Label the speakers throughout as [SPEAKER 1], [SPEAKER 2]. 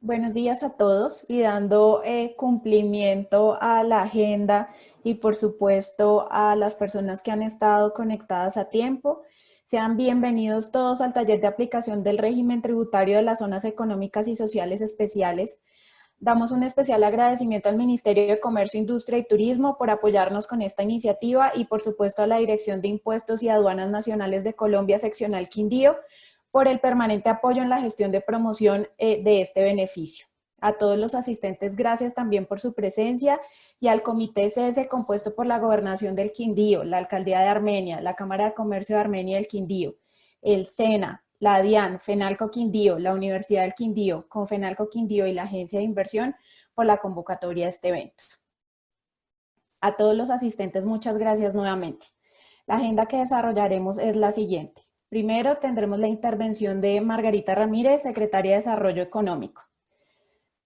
[SPEAKER 1] Buenos días a todos y dando cumplimiento a la agenda y por supuesto a las personas que han estado conectadas a tiempo. Sean bienvenidos todos al taller de aplicación del régimen tributario de las zonas económicas y sociales especiales. Damos un especial agradecimiento al Ministerio de Comercio, Industria y Turismo por apoyarnos con esta iniciativa y por supuesto a la Dirección de Impuestos y Aduanas Nacionales de Colombia, Seccional Quindío, por el permanente apoyo en la gestión de promoción de este beneficio. A todos los asistentes, gracias también por su presencia y al Comité CS compuesto por la Gobernación del Quindío, la Alcaldía de Armenia, la Cámara de Comercio de Armenia del Quindío, el SENA, la DIAN, FENALCO Quindío, la Universidad del Quindío, Confenalco Quindío y la Agencia de Inversión por la convocatoria de este evento. A todos los asistentes, muchas gracias nuevamente. La agenda que desarrollaremos es la siguiente. Primero tendremos la intervención de Margarita Ramírez, Secretaria de Desarrollo Económico.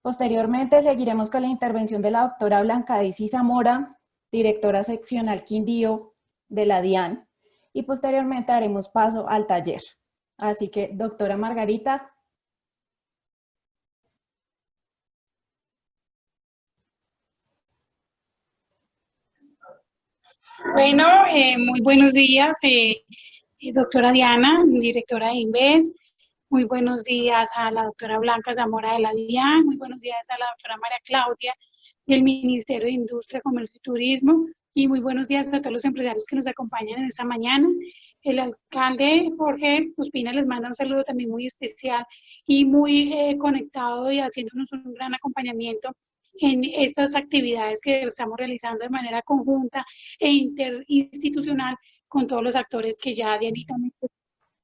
[SPEAKER 1] Posteriormente seguiremos con la intervención de la doctora Blanca Daisy Zamora, Directora Seccional Quindío de la DIAN, y posteriormente daremos paso al taller. Así que, doctora Margarita.
[SPEAKER 2] Bueno, muy buenos días, doctora Diana, directora de Inves. Muy buenos días a la doctora Blanca Zamora de la DIAN. Muy buenos días a la doctora María Claudia del Ministerio de Industria, Comercio y Turismo. Y muy buenos días a todos los empresarios que nos acompañan en esta mañana. El alcalde Jorge Ospina les manda un saludo también muy especial y muy conectado y haciéndonos un gran acompañamiento en estas actividades que estamos realizando de manera conjunta e interinstitucional con todos los actores que ya Dianita,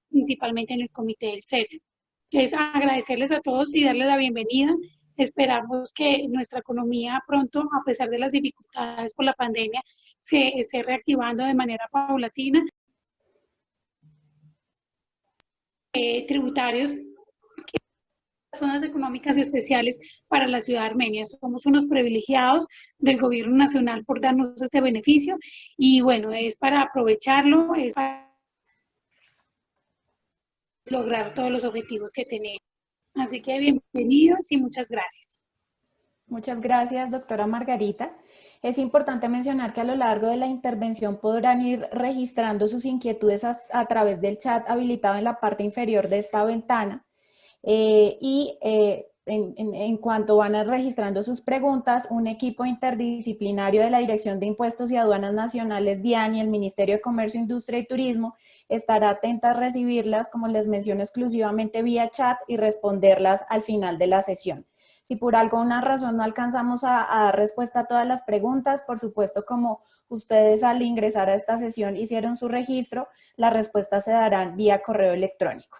[SPEAKER 2] principalmente en el comité del CES. Entonces, agradecerles a todos y darles la bienvenida. Esperamos que nuestra economía pronto, a pesar de las dificultades por la pandemia, se esté reactivando de manera paulatina. Tributarios, zonas económicas especiales para la ciudad de Armenia. Somos unos privilegiados del gobierno nacional por darnos este beneficio y bueno, es para aprovecharlo, es para lograr todos los objetivos que tenemos. Así que bienvenidos y muchas gracias.
[SPEAKER 1] Muchas gracias, doctora Margarita. Es importante mencionar que a lo largo de la intervención podrán ir registrando sus inquietudes a través del chat habilitado en la parte inferior de esta ventana. En cuanto van registrando sus preguntas, un equipo interdisciplinario de la Dirección de Impuestos y Aduanas Nacionales, DIAN, y el Ministerio de Comercio, Industria y Turismo estará atenta a recibirlas, como les menciono, exclusivamente vía chat y responderlas al final de la sesión. Si por alguna razón no alcanzamos a dar respuesta a todas las preguntas, por supuesto, como ustedes al ingresar a esta sesión hicieron su registro, las respuestas se darán vía correo electrónico.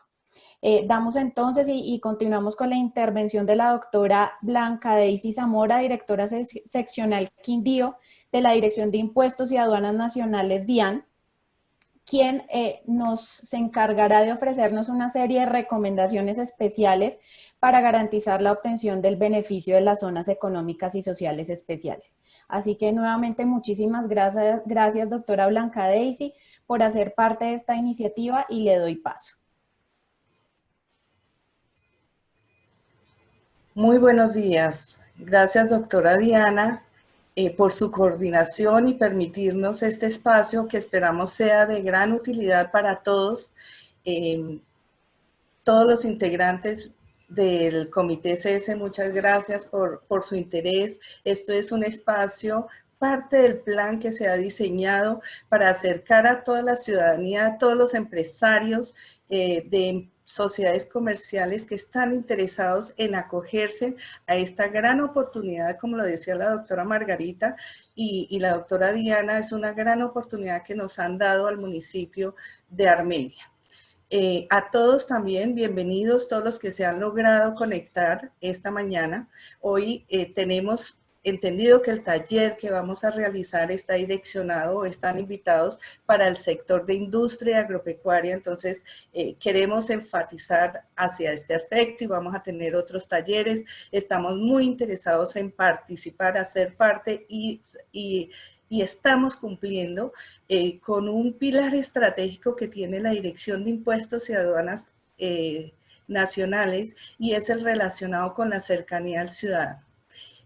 [SPEAKER 1] Damos entonces y continuamos con la intervención de la doctora Blanca Daisy Zamora, directora seccional Quindío de la Dirección de Impuestos y Aduanas Nacionales, DIAN, quien se encargará de ofrecernos una serie de recomendaciones especiales para garantizar la obtención del beneficio de las zonas económicas y sociales especiales. Así que nuevamente muchísimas gracias doctora Blanca Daisy por hacer parte de esta iniciativa y le doy paso.
[SPEAKER 3] Muy buenos días. Gracias, doctora Diana, por su coordinación y permitirnos este espacio que esperamos sea de gran utilidad para todos, todos los integrantes del Comité CS. Muchas gracias por su interés. Esto es un espacio, parte del plan que se ha diseñado para acercar a toda la ciudadanía, a todos los empresarios de sociedades comerciales que están interesados en acogerse a esta gran oportunidad, como lo decía la doctora Margarita y la doctora Diana, es una gran oportunidad que nos han dado al municipio de Armenia. A todos también, bienvenidos, todos los que se han logrado conectar esta mañana. Hoy tenemos entendido que el taller que vamos a realizar está direccionado, están invitados para el sector de industria agropecuaria, entonces queremos enfatizar hacia este aspecto y vamos a tener otros talleres. Estamos muy interesados en participar, hacer parte y estamos cumpliendo con un pilar estratégico que tiene la Dirección de Impuestos y Aduanas nacionales y es el relacionado con la cercanía al ciudadano.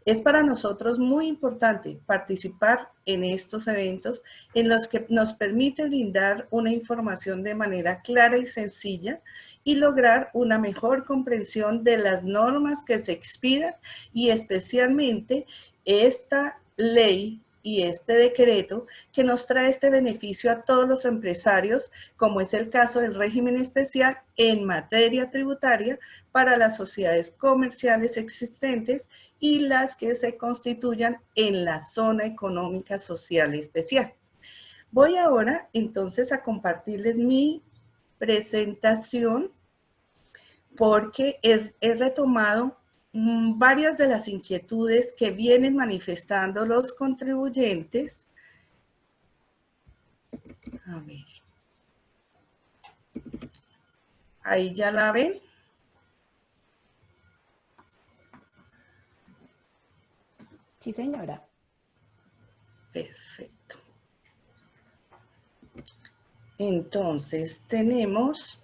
[SPEAKER 3] Es para nosotros muy importante participar en estos eventos en los que nos permite brindar una información de manera clara y sencilla y lograr una mejor comprensión de las normas que se expidan y especialmente esta ley y este decreto que nos trae este beneficio a todos los empresarios, como es el caso del régimen especial en materia tributaria para las sociedades comerciales existentes y las que se constituyan en la zona económica social especial. Voy ahora entonces a compartirles mi presentación porque he retomado varias de las inquietudes que vienen manifestando los contribuyentes. A ver. Ahí ya la ven.
[SPEAKER 1] Sí, señora.
[SPEAKER 3] Perfecto. Entonces tenemos...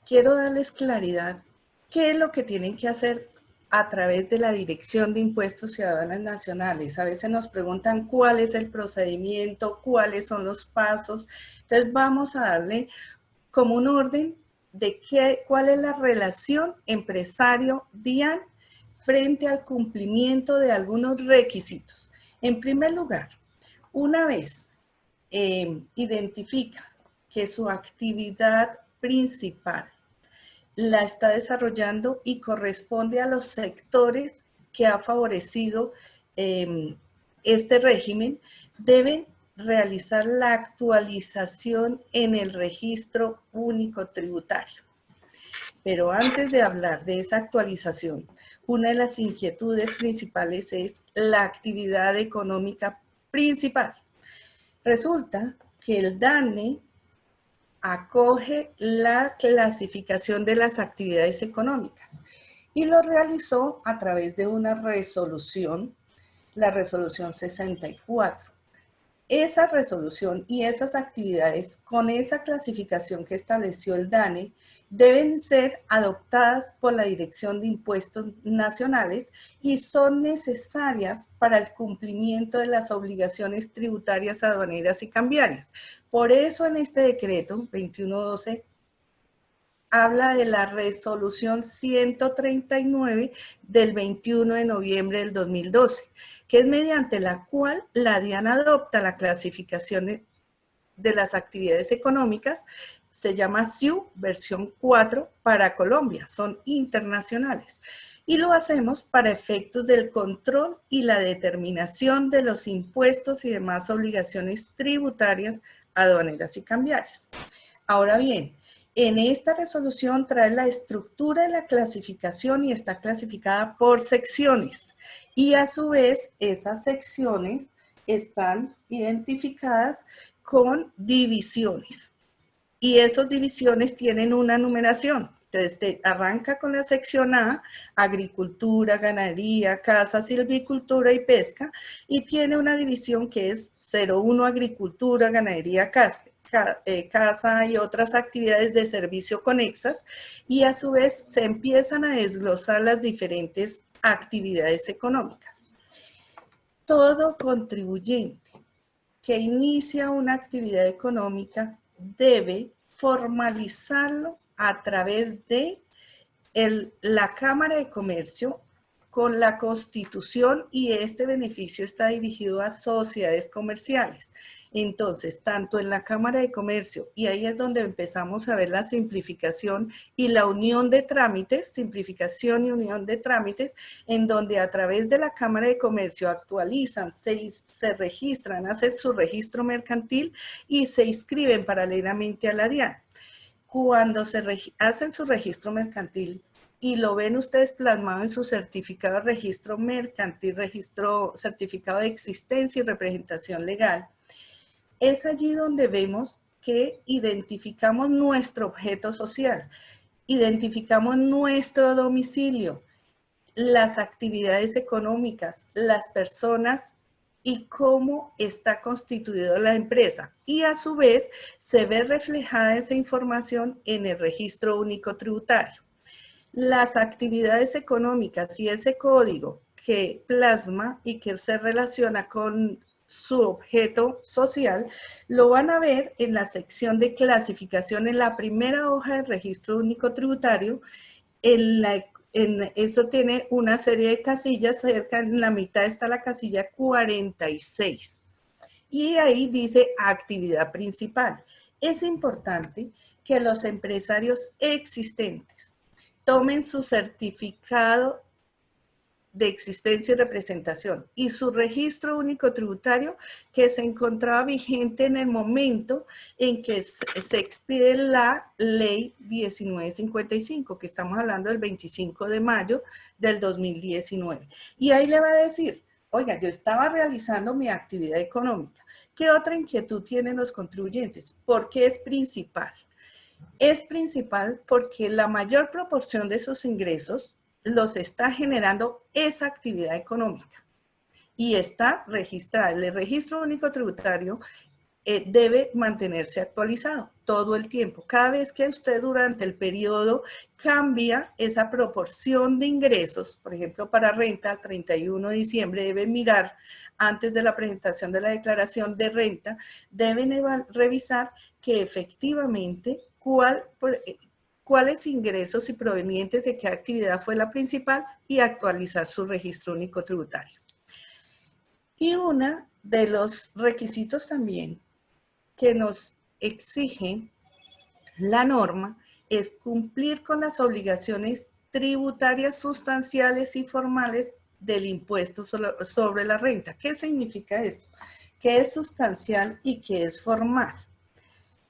[SPEAKER 3] quiero darles claridad qué es lo que tienen que hacer a través de la Dirección de Impuestos y Aduanas Nacionales. A veces nos preguntan cuál es el procedimiento, cuáles son los pasos. Entonces vamos a darle como un orden de cuál es la relación empresario-DIAN frente al cumplimiento de algunos requisitos. En primer lugar, una vez identifica que su actividad principal la está desarrollando y corresponde a los sectores que ha favorecido este régimen, deben realizar la actualización en el registro único tributario. Pero antes de hablar de esa actualización, una de las inquietudes principales es la actividad económica principal. Resulta que el DANE acoge la clasificación de las actividades económicas y lo realizó a través de una resolución, la resolución 64. Esa resolución y esas actividades con esa clasificación que estableció el DANE deben ser adoptadas por la Dirección de Impuestos Nacionales y son necesarias para el cumplimiento de las obligaciones tributarias, aduaneras y cambiarias. Por eso en este decreto 2112 habla de la resolución 139 del 21 de noviembre del 2012, que es mediante la cual la DIAN adopta la clasificación de las actividades económicas, se llama SIU versión 4 para Colombia, son internacionales. Y lo hacemos para efectos del control y la determinación de los impuestos y demás obligaciones tributarias, aduaneras y cambiarias. Ahora bien, en esta resolución trae la estructura de la clasificación y está clasificada por secciones. Y a su vez, esas secciones están identificadas con divisiones. Y esas divisiones tienen una numeración. Entonces, arranca con la sección A, agricultura, ganadería, caza, silvicultura y pesca. Y tiene una división que es 01, agricultura, ganadería, casa y otras actividades de servicio conexas, y a su vez se empiezan a desglosar las diferentes actividades económicas. Todo contribuyente que inicia una actividad económica debe formalizarlo a través de la Cámara de Comercio con la Constitución, y este beneficio está dirigido a sociedades comerciales. Entonces, tanto en la Cámara de Comercio, y ahí es donde empezamos a ver la simplificación y la unión de trámites, simplificación y unión de trámites, en donde a través de la Cámara de Comercio actualizan, se registran, hacen su registro mercantil y se inscriben paralelamente a la DIAN. Cuando hacen su registro mercantil, y lo ven ustedes plasmado en su certificado de registro mercantil, certificado de existencia y representación legal, es allí donde vemos que identificamos nuestro objeto social, identificamos nuestro domicilio, las actividades económicas, las personas y cómo está constituida la empresa. Y a su vez se ve reflejada esa información en el Registro Único Tributario. Las actividades económicas y ese código que plasma y que se relaciona con su objeto social, lo van a ver en la sección de clasificación en la primera hoja del Registro Único Tributario. Eso tiene una serie de casillas, cerca en la mitad está la casilla 46. Y ahí dice actividad principal. Es importante que los empresarios existentes tomen su certificado de existencia y representación y su registro único tributario que se encontraba vigente en el momento en que se expide la ley 1955, que estamos hablando del 25 de mayo del 2019. Y ahí le va a decir, oiga, yo estaba realizando mi actividad económica. ¿Qué otra inquietud tienen los contribuyentes? ¿Por qué es principal? Es principal porque la mayor proporción de sus ingresos los está generando esa actividad económica y está registrada. El registro único tributario debe mantenerse actualizado todo el tiempo. Cada vez que usted durante el periodo cambia esa proporción de ingresos, por ejemplo, para renta, 31 de diciembre, deben mirar antes de la presentación de la declaración de renta, deben revisar que efectivamente cuáles ingresos y provenientes de qué actividad fue la principal y actualizar su registro único tributario. Y uno de los requisitos también que nos exige la norma es cumplir con las obligaciones tributarias sustanciales y formales del impuesto sobre la renta. ¿Qué significa esto? ¿Qué es sustancial y qué es formal?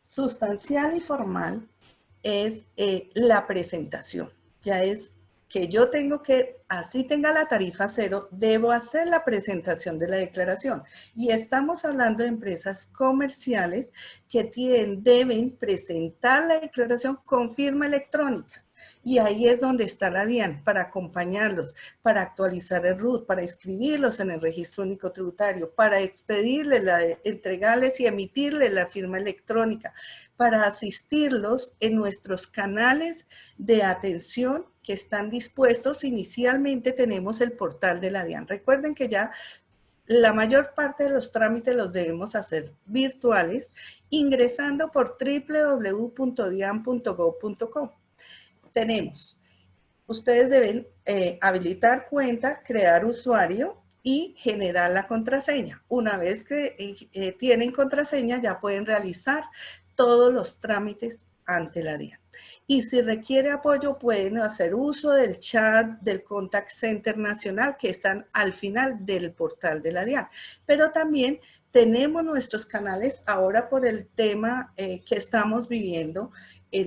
[SPEAKER 3] Sustancial y formal es la presentación. Ya es que yo tengo que, así tenga la tarifa cero, debo hacer la presentación de la declaración. Y estamos hablando de empresas comerciales que deben presentar la declaración con firma electrónica. Y ahí es donde está la DIAN, para acompañarlos, para actualizar el RUT, para inscribirlos en el Registro Único Tributario, para expedirles, entregarles y emitirles la firma electrónica, para asistirlos en nuestros canales de atención que están dispuestos. Inicialmente tenemos el portal de la DIAN. Recuerden que ya la mayor parte de los trámites los debemos hacer virtuales ingresando por www.dian.gov.co. Ustedes deben habilitar cuenta, crear usuario y generar la contraseña. Una vez que tienen contraseña, ya pueden realizar todos los trámites ante la DIAN. Y si requiere apoyo, pueden hacer uso del chat del Contact Center Nacional que están al final del portal de la DIAN. Pero también tenemos nuestros canales ahora por el tema que estamos viviendo.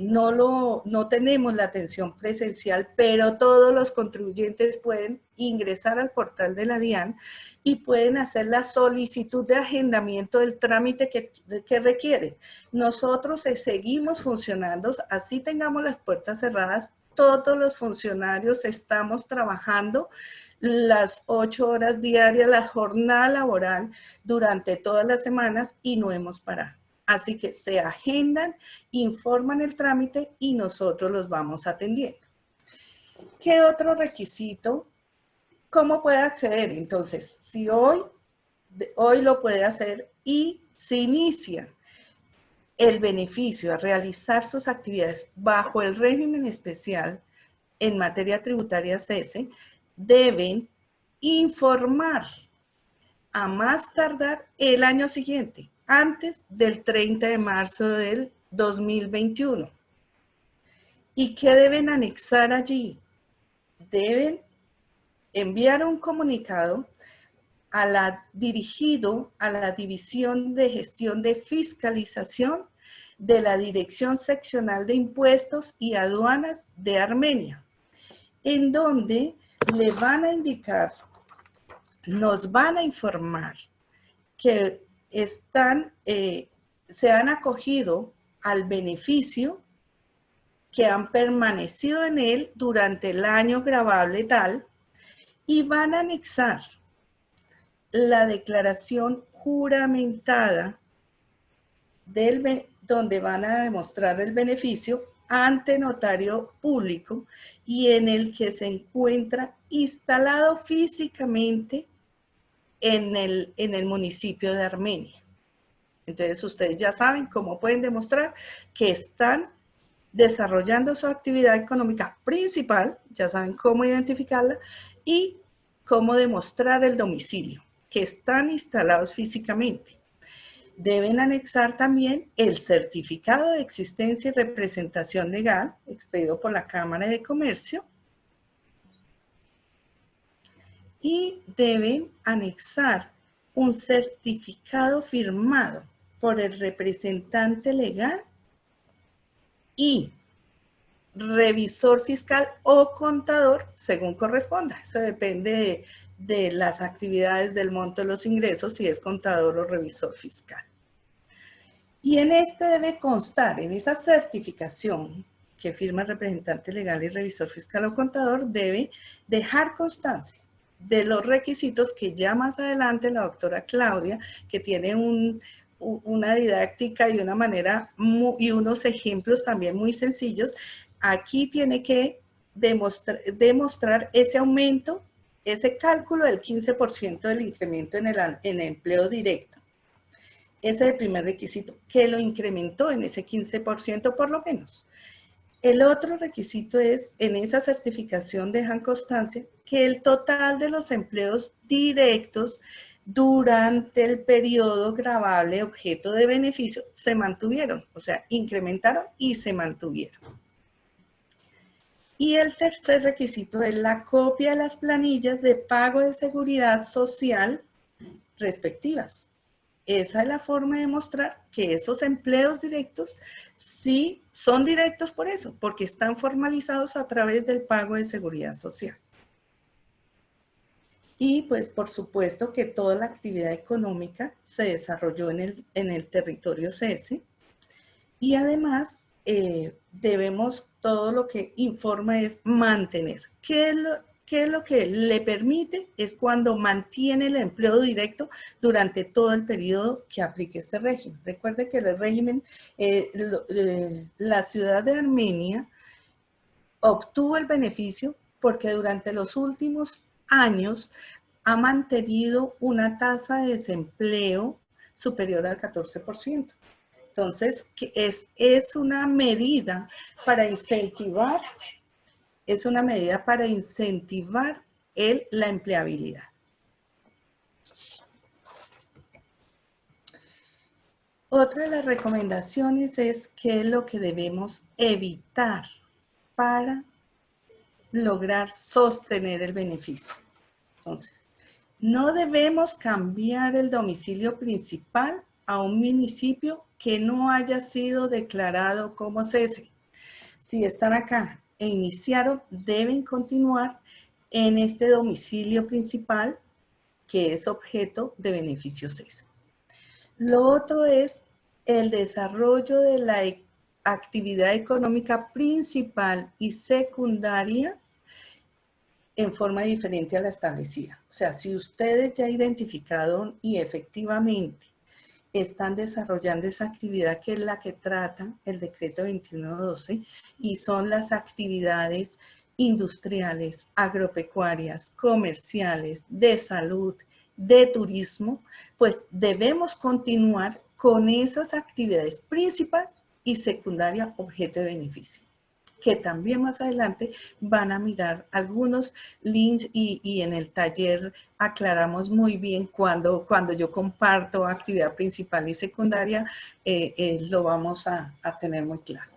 [SPEAKER 3] No tenemos la atención presencial, pero todos los contribuyentes pueden ingresar al portal de la DIAN y pueden hacer la solicitud de agendamiento del trámite que requieren. Nosotros seguimos funcionando, así tengamos las puertas cerradas, todos los funcionarios estamos trabajando las 8 horas diarias, la jornada laboral durante todas las semanas y no hemos parado. Así que se agendan, informan el trámite y nosotros los vamos atendiendo. ¿Qué otro requisito? ¿Cómo puede acceder? Entonces, si hoy lo puede hacer y se inicia el beneficio a realizar sus actividades bajo el régimen especial en materia tributaria CESE, deben informar a más tardar el año siguiente, antes del 30 de marzo del 2021. ¿Y qué deben anexar allí? Deben enviar un comunicado dirigido a la División de Gestión de Fiscalización de la Dirección Seccional de Impuestos y Aduanas de Armenia, en donde le van a indicar, nos van a informar que se han acogido al beneficio, que han permanecido en él durante el año gravable tal, y van a anexar la declaración juramentada donde van a demostrar el beneficio ante notario público y en el que se encuentra instalado físicamente en el municipio de Armenia. Entonces ustedes ya saben cómo pueden demostrar que están desarrollando su actividad económica principal, ya saben cómo identificarla y cómo demostrar el domicilio, que están instalados físicamente. Deben anexar también el certificado de existencia y representación legal expedido por la Cámara de Comercio y deben anexar un certificado firmado por el representante legal y revisor fiscal o contador según corresponda. Eso depende de las actividades, del monto de los ingresos, si es contador o revisor fiscal. Y en este debe constar, en esa certificación que firma el representante legal y revisor fiscal o contador, debe dejar constancia de los requisitos que ya más adelante la doctora Claudia, que tiene una didáctica y una manera y unos ejemplos también muy sencillos, aquí tiene que demostrar ese aumento, ese cálculo del 15% del incremento en el empleo directo. Ese es el primer requisito, que lo incrementó en ese 15% por lo menos. El otro requisito es, en esa certificación dejan constancia que el total de los empleos directos durante el periodo gravable objeto de beneficio se mantuvieron, o sea, incrementaron y se mantuvieron. Y el tercer requisito es la copia de las planillas de pago de seguridad social respectivas. Esa es la forma de mostrar que esos empleos directos sí son directos por eso, porque están formalizados a través del pago de seguridad social. Y pues por supuesto que toda la actividad económica se desarrolló en el territorio CESE y además debemos, todo lo que informa es mantener. ¿Qué es lo que le permite? Es cuando mantiene el empleo directo durante todo el periodo que aplique este régimen. Recuerde que el régimen, la ciudad de Armenia obtuvo el beneficio porque durante los últimos años ha mantenido una tasa de desempleo superior al 14%. Entonces, es una medida para incentivar, la empleabilidad. Otra de las recomendaciones es qué es lo que debemos evitar para lograr sostener el beneficio. Entonces, no debemos cambiar el domicilio principal a un municipio que no haya sido declarado como CESE. Si están acá e iniciaron, deben continuar en este domicilio principal que es objeto de beneficio CESE. Lo otro es el desarrollo de la actividad económica principal y secundaria en forma diferente a la establecida. O sea, si ustedes ya identificaron y efectivamente están desarrollando esa actividad que es la que trata el decreto 2112 y son las actividades industriales, agropecuarias, comerciales, de salud, de turismo, pues debemos continuar con esas actividades principal y secundaria objeto de beneficio, que también más adelante van a mirar algunos links y en el taller aclaramos muy bien cuando yo comparto actividad principal y secundaria, lo vamos a tener muy claro.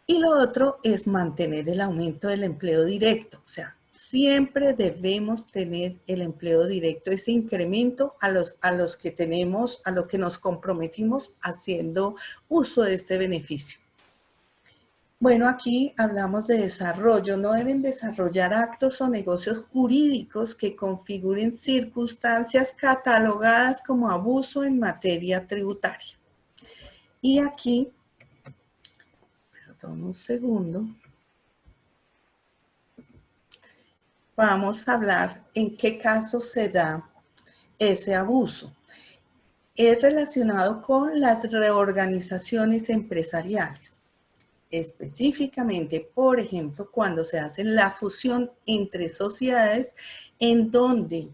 [SPEAKER 3] Y lo otro es mantener el aumento del empleo directo, o sea, siempre debemos tener el empleo directo, ese incremento a los que tenemos, a lo que nos comprometimos haciendo uso de este beneficio. Bueno, aquí hablamos de desarrollo. No deben desarrollar actos o negocios jurídicos que configuren circunstancias catalogadas como abuso en materia tributaria. Y aquí, perdón un segundo, vamos a hablar en qué caso se da ese abuso. Es relacionado con las reorganizaciones empresariales. Específicamente, por ejemplo, cuando se hace la fusión entre sociedades en donde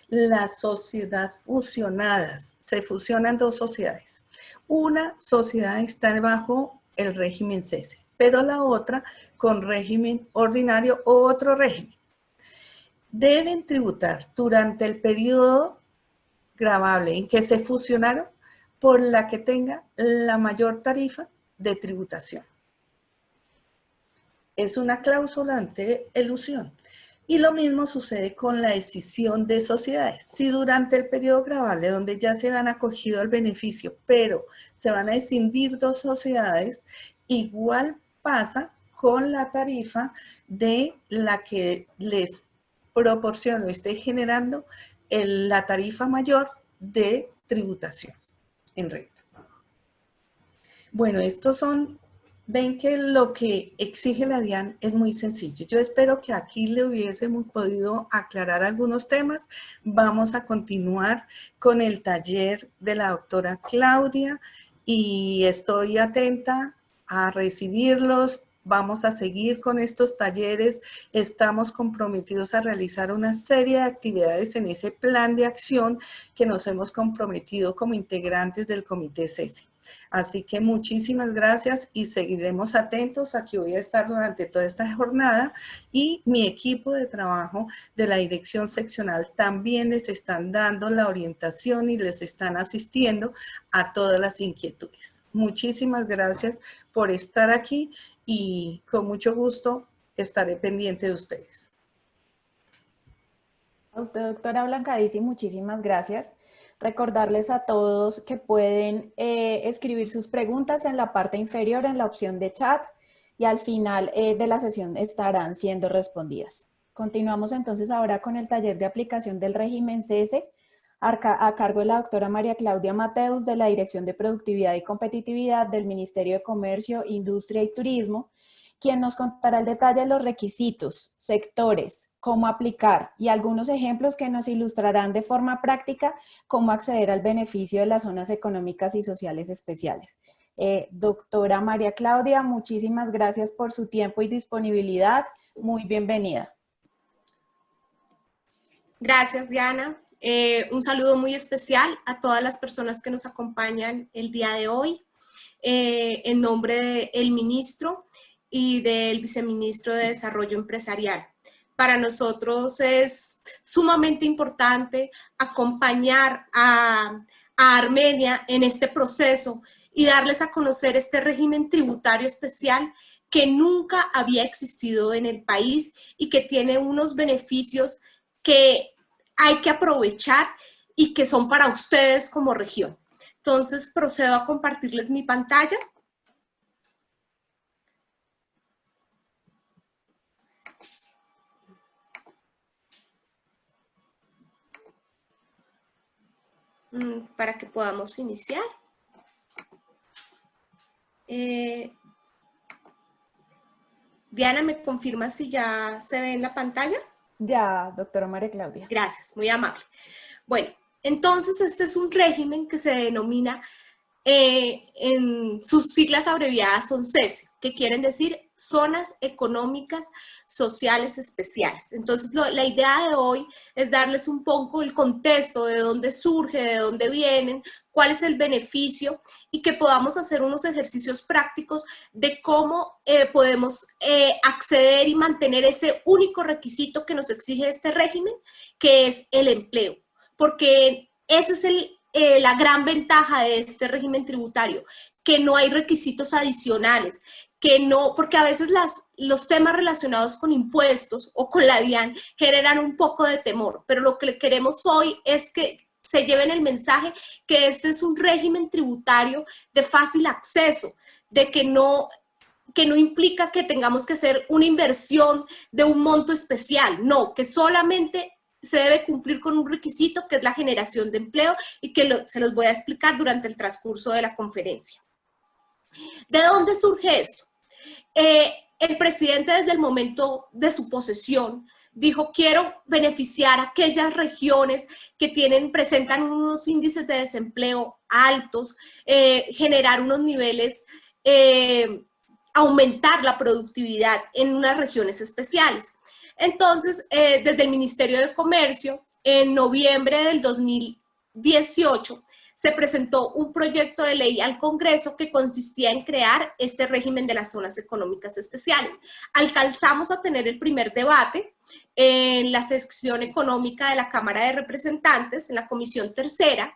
[SPEAKER 3] las sociedades fusionadas, se fusionan dos sociedades. Una sociedad está bajo el régimen cese, pero la otra con régimen ordinario o otro régimen. Deben tributar durante el periodo gravable en que se fusionaron por la que tenga la mayor tarifa de tributación. Es una cláusula ante elusión. Y lo mismo sucede con la escisión de sociedades. Si durante el periodo gravable, donde ya se han acogido al beneficio, pero se van a escindir dos sociedades, igual pasa con la tarifa de la que les proporciona, esté generando la tarifa mayor de tributación en renta. Bueno, estos son... Ven que lo que exige la DIAN es muy sencillo. Yo espero que aquí le hubiésemos podido aclarar algunos temas. Vamos a continuar con el taller de la doctora Claudia y estoy atenta a recibirlos. Vamos a seguir con estos talleres. Estamos comprometidos a realizar una serie de actividades en ese plan de acción que nos hemos comprometido como integrantes del Comité CESE. Así que muchísimas gracias y seguiremos atentos. Aquí voy a estar durante toda esta jornada y mi equipo de trabajo de la dirección seccional también les están dando la orientación y les están asistiendo a todas las inquietudes. Muchísimas gracias por estar aquí y con mucho gusto estaré pendiente de ustedes.
[SPEAKER 1] A usted, doctora Blancadizi, muchísimas gracias. Recordarles a todos que pueden escribir sus preguntas en la parte inferior en la opción de chat y al final de la sesión estarán siendo respondidas. Continuamos entonces ahora con el taller de aplicación del régimen CESE a cargo de la doctora María Claudia Mateus de la Dirección de Productividad y Competitividad del Ministerio de Comercio, Industria y Turismo, quien nos contará el detalle de los requisitos, sectores, cómo aplicar y algunos ejemplos que nos ilustrarán de forma práctica cómo acceder al beneficio de las zonas económicas y sociales especiales. Doctora María Claudia, muchísimas gracias por su tiempo y disponibilidad. Muy bienvenida.
[SPEAKER 4] Gracias, Diana. Un saludo muy especial a todas las personas que nos acompañan el día de hoy. En nombre del ministro y del viceministro de Desarrollo Empresarial. Para nosotros es sumamente importante acompañar a Armenia en este proceso y darles a conocer este régimen tributario especial que nunca había existido en el país y que tiene unos beneficios que hay que aprovechar y que son para ustedes como región. Entonces procedo a compartirles mi pantalla. Para que podamos iniciar. Diana, ¿me confirma si ya se ve en la pantalla?
[SPEAKER 1] Ya, doctora María Claudia.
[SPEAKER 4] Gracias, muy amable. Bueno, entonces este es un régimen que se denomina, en sus siglas abreviadas son CESE, que quieren decir Zonas Económicas Sociales Especiales. Entonces, la idea de hoy es darles un poco el contexto de dónde surge, de dónde vienen, cuál es el beneficio y que podamos hacer unos ejercicios prácticos de cómo podemos acceder y mantener ese único requisito que nos exige este régimen, que es el empleo. Porque esa es la gran ventaja de este régimen tributario, que no hay requisitos adicionales, que no, porque a veces los temas relacionados con impuestos o con la DIAN generan un poco de temor, pero lo que queremos hoy es que se lleven el mensaje que este es un régimen tributario de fácil acceso, de que no implica que tengamos que hacer una inversión de un monto especial, no, que solamente se debe cumplir con un requisito que es la generación de empleo y que se los voy a explicar durante el transcurso de la conferencia. ¿De dónde surge esto? El presidente desde el momento de su posesión dijo, quiero beneficiar a aquellas regiones que presentan unos índices de desempleo altos, generar unos niveles, aumentar la productividad en unas regiones especiales. Entonces, desde el Ministerio de Comercio, en noviembre del 2018, se presentó un proyecto de ley al Congreso que consistía en crear este régimen de las zonas económicas especiales. Alcanzamos a tener el primer debate en la sección económica de la Cámara de Representantes, en la Comisión Tercera,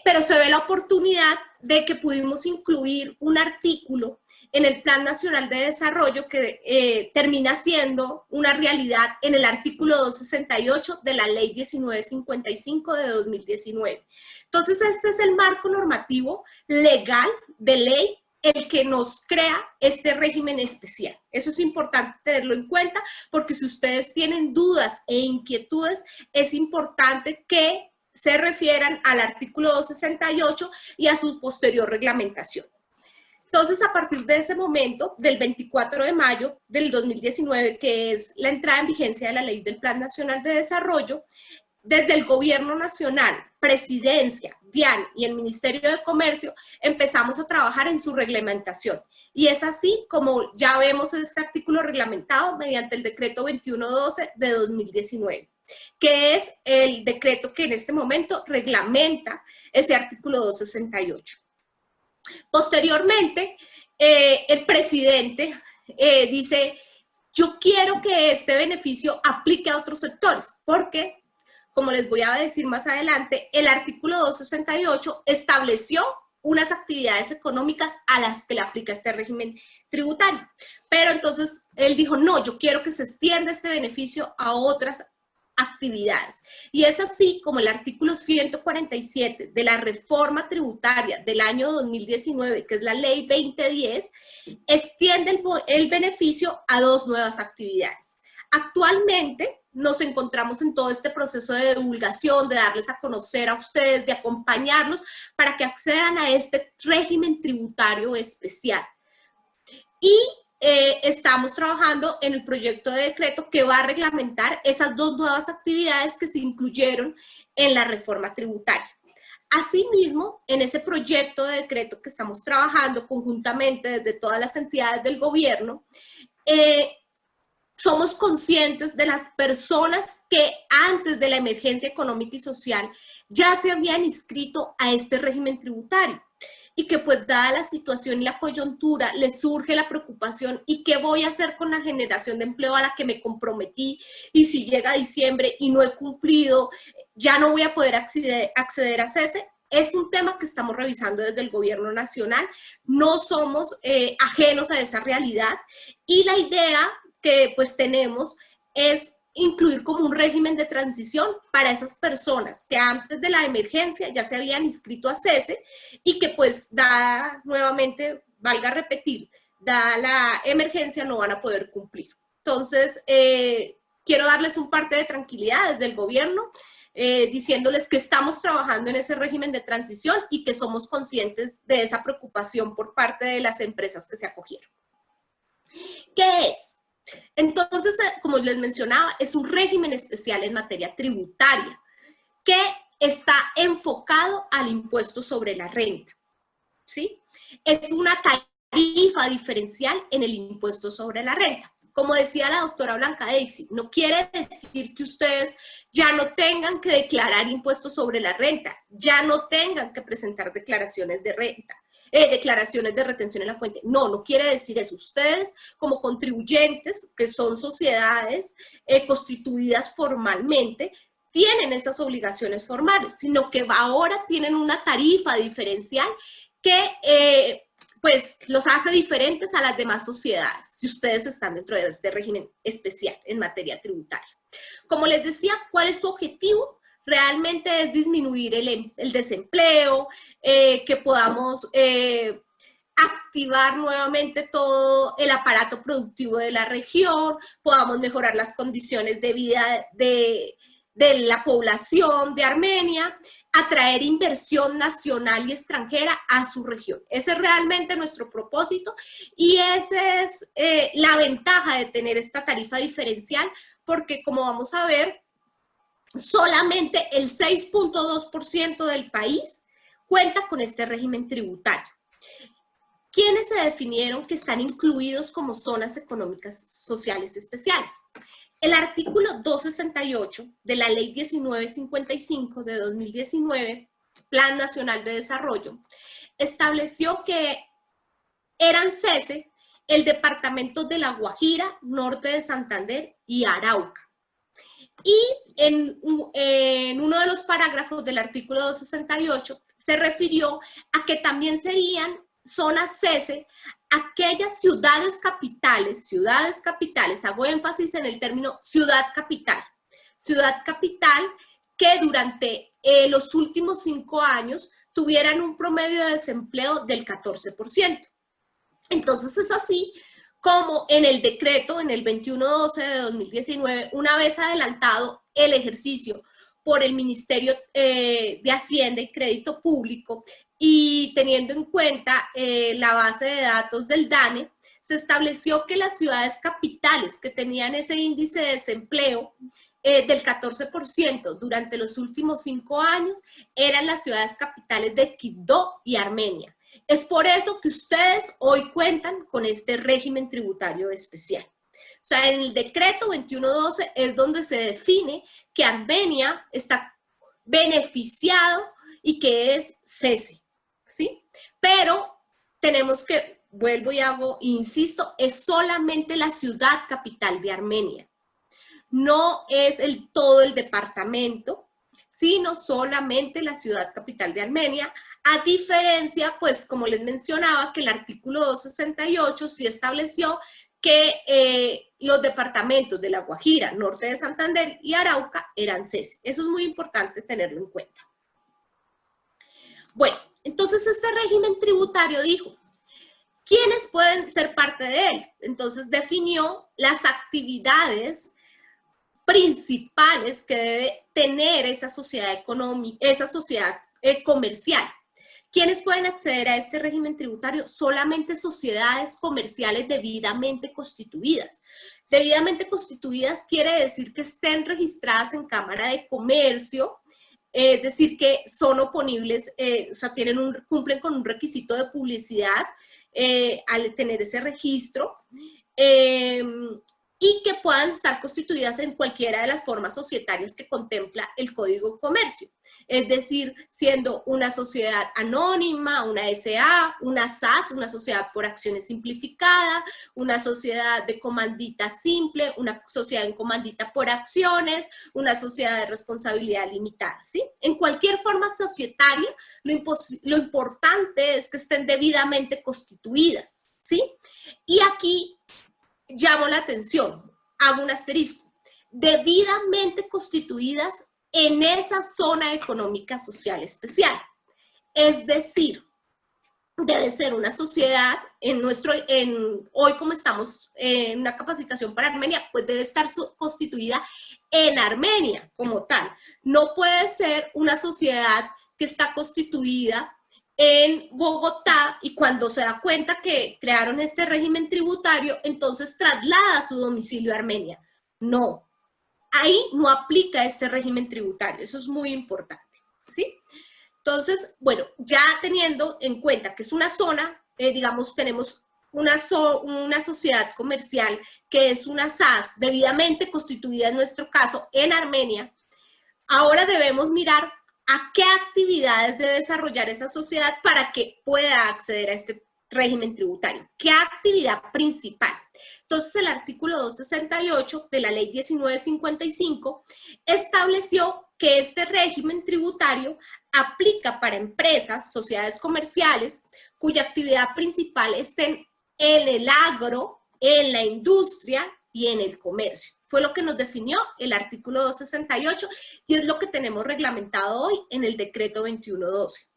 [SPEAKER 4] pero se ve la oportunidad de que pudimos incluir un artículo en el Plan Nacional de Desarrollo que termina siendo una realidad en el artículo 268 de la Ley 1955 de 2019. Entonces, este es el marco normativo legal de ley el que nos crea este régimen especial. Eso es importante tenerlo en cuenta porque si ustedes tienen dudas e inquietudes, es importante que se refieran al artículo 268 y a su posterior reglamentación. Entonces, a partir de ese momento, del 24 de mayo del 2019, que es la entrada en vigencia de la Ley del Plan Nacional de Desarrollo, desde el Gobierno Nacional, Presidencia, DIAN y el Ministerio de Comercio, empezamos a trabajar en su reglamentación. Y es así como ya vemos este artículo reglamentado mediante el Decreto 2112 de 2019, que es el decreto que en este momento reglamenta ese artículo 268. Posteriormente, el presidente dice, yo quiero que este beneficio aplique a otros sectores, porque, como les voy a decir más adelante, el artículo 268 estableció unas actividades económicas a las que le aplica este régimen tributario. Pero entonces él dijo, no, yo quiero que se extienda este beneficio a otras actividades. Y es así como el artículo 147 de la reforma tributaria del año 2019, que es la Ley 2010, extiende el beneficio a 2 nuevas actividades. Actualmente nos encontramos en todo este proceso de divulgación, de darles a conocer a ustedes, de acompañarlos para que accedan a este régimen tributario especial. Y estamos trabajando en el proyecto de decreto que va a reglamentar esas 2 nuevas actividades que se incluyeron en la reforma tributaria. Asimismo, en ese proyecto de decreto que estamos trabajando conjuntamente desde todas las entidades del gobierno, somos conscientes de las personas que antes de la emergencia económica y social ya se habían inscrito a este régimen tributario. Y que pues dada la situación y la coyuntura les surge la preocupación ¿y qué voy a hacer con la generación de empleo a la que me comprometí? Y si llega diciembre y no he cumplido, ya no voy a poder acceder a cese. Es un tema que estamos revisando desde el gobierno nacional, no somos ajenos a esa realidad y la idea que pues tenemos es incluir como un régimen de transición para esas personas que antes de la emergencia ya se habían inscrito a cese y que pues dada nuevamente, valga repetir, dada la emergencia no van a poder cumplir. Entonces, quiero darles un parte de tranquilidad desde el gobierno, diciéndoles que estamos trabajando en ese régimen de transición y que somos conscientes de esa preocupación por parte de las empresas que se acogieron. ¿Qué es? Entonces, como les mencionaba, es un régimen especial en materia tributaria que está enfocado al impuesto sobre la renta, ¿sí? Es una tarifa diferencial en el impuesto sobre la renta. Como decía la doctora Blanca Deixi, no quiere decir que ustedes ya no tengan que declarar impuestos sobre la renta, ya no tengan que presentar declaraciones de renta. Declaraciones de retención en la fuente. No, no quiere decir eso. Ustedes como contribuyentes, que son sociedades constituidas formalmente, tienen esas obligaciones formales, sino que ahora tienen una tarifa diferencial que pues los hace diferentes a las demás sociedades, si ustedes están dentro de este régimen especial en materia tributaria. Como les decía, ¿cuál es su objetivo? Realmente es disminuir el desempleo, que podamos activar nuevamente todo el aparato productivo de la región, podamos mejorar las condiciones de vida de la población de Armenia atraer inversión nacional y extranjera a su región. Ese es realmente nuestro propósito y esa es la ventaja de tener esta tarifa diferencial, porque como vamos a ver, solamente el 6.2% del país cuenta con este régimen tributario. ¿Quiénes se definieron que están incluidos como zonas económicas sociales especiales? El artículo 268 de la Ley 1955 de 2019, Plan Nacional de Desarrollo, estableció que eran cese el departamento de La Guajira, Norte de Santander y Arauca. Y en uno de los parágrafos del artículo 268 se refirió a que también serían zonas cese aquellas ciudades capitales, hago énfasis en el término ciudad capital que durante los últimos 5 años tuvieran un promedio de desempleo del 14%. Entonces es así como en el decreto, en el 2112 de 2019, una vez adelantado el ejercicio por el Ministerio de Hacienda y Crédito Público y teniendo en cuenta la base de datos del DANE, se estableció que las ciudades capitales que tenían ese índice de desempleo del 14% durante los últimos 5 años eran las ciudades capitales de Quibdó y Armenia. Es por eso que ustedes hoy cuentan con este régimen tributario especial. O sea, en el decreto 2112 es donde se define que Armenia está beneficiado y que es cese, ¿sí? Pero tenemos que, vuelvo y insisto, es solamente la ciudad capital de Armenia. No es todo el departamento, sino solamente la ciudad capital de Armenia, a diferencia, pues, como les mencionaba, que el artículo 268 sí estableció que los departamentos de La Guajira, Norte de Santander y Arauca eran cese. Eso es muy importante tenerlo en cuenta. Bueno, entonces este régimen tributario dijo, ¿quiénes pueden ser parte de él? Entonces definió las actividades principales que debe tener esa sociedad económica, esa sociedad comercial. ¿Quiénes pueden acceder a este régimen tributario? Solamente sociedades comerciales debidamente constituidas. Debidamente constituidas quiere decir que estén registradas en Cámara de Comercio, es decir, que son oponibles, o sea, cumplen con un requisito de publicidad al tener ese registro, y que puedan estar constituidas en cualquiera de las formas societarias que contempla el Código de Comercio. Es decir, siendo una sociedad anónima, una SA, una SAS, una sociedad por acciones simplificada, una sociedad de comandita simple, una sociedad en comandita por acciones, una sociedad de responsabilidad limitada, ¿sí? En cualquier forma societaria, lo importante es que estén debidamente constituidas, ¿sí? Y aquí llamo la atención, hago un asterisco, debidamente constituidas en esa zona económica social especial. Es decir, debe ser una sociedad, hoy como estamos en una capacitación para Armenia, pues debe estar constituida en Armenia como tal. No puede ser una sociedad que está constituida en Bogotá y cuando se da cuenta que crearon este régimen tributario, entonces traslada su domicilio a Armenia. No. Ahí no aplica este régimen tributario, eso es muy importante, ¿sí? Entonces, bueno, ya teniendo en cuenta que es una zona, digamos, tenemos una sociedad comercial que es una SAS debidamente constituida en nuestro caso en Armenia, ahora debemos mirar a qué actividades debe desarrollar esa sociedad para que pueda acceder a este régimen tributario. ¿Qué actividad principal? Entonces, el artículo 268 de la Ley 1955 estableció que este régimen tributario aplica para empresas, sociedades comerciales, cuya actividad principal esté en el agro, en la industria y en el comercio. Fue lo que nos definió el artículo 268 y es lo que tenemos reglamentado hoy en el decreto 2112.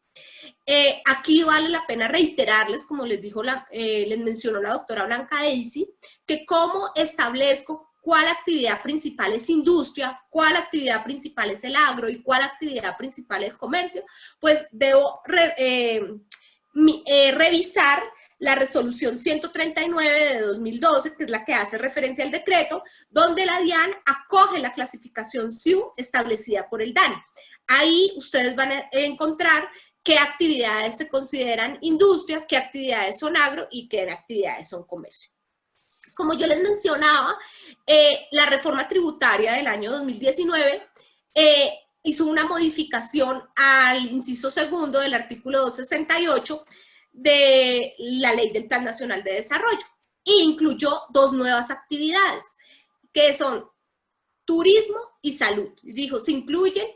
[SPEAKER 4] Aquí vale la pena reiterarles, como les mencionó la doctora Blanca Daisy, que cómo establezco cuál actividad principal es industria, cuál actividad principal es el agro y cuál actividad principal es comercio, pues debo revisar la resolución 139 de 2012, que es la que hace referencia al decreto, donde la DIAN acoge la clasificación SIU establecida por el DANE. Ahí ustedes van a encontrar qué actividades se consideran industria, qué actividades son agro y qué actividades son comercio. Como yo les mencionaba, la reforma tributaria del año 2019 hizo una modificación al inciso segundo del artículo 268 de la Ley del Plan Nacional de Desarrollo e incluyó dos nuevas actividades, que son turismo y salud. Dijo, se incluyen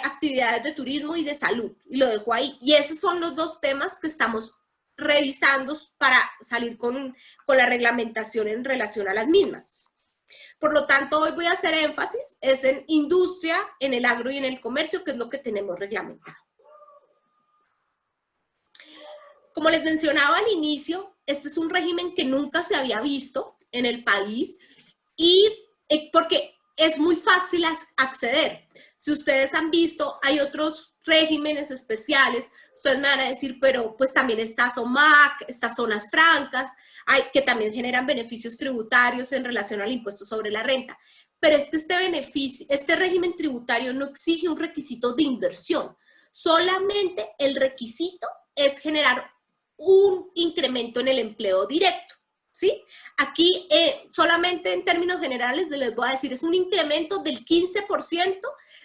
[SPEAKER 4] actividades de turismo y de salud, y lo dejó ahí. Y esos son los dos temas que estamos revisando para salir con la reglamentación en relación a las mismas. Por lo tanto, hoy voy a hacer énfasis es en industria, en el agro y en el comercio, que es lo que tenemos reglamentado. Como les mencionaba al inicio, este es un régimen que nunca se había visto en el país y porque es muy fácil acceder. Si ustedes han visto, hay otros regímenes especiales, ustedes me van a decir, pero pues también está SOMAC, estas zonas francas, que también generan beneficios tributarios en relación al impuesto sobre la renta. Pero este régimen tributario no exige un requisito de inversión, solamente el requisito es generar un incremento en el empleo directo, ¿sí? Aquí solamente en términos generales les voy a decir, es un incremento del 15%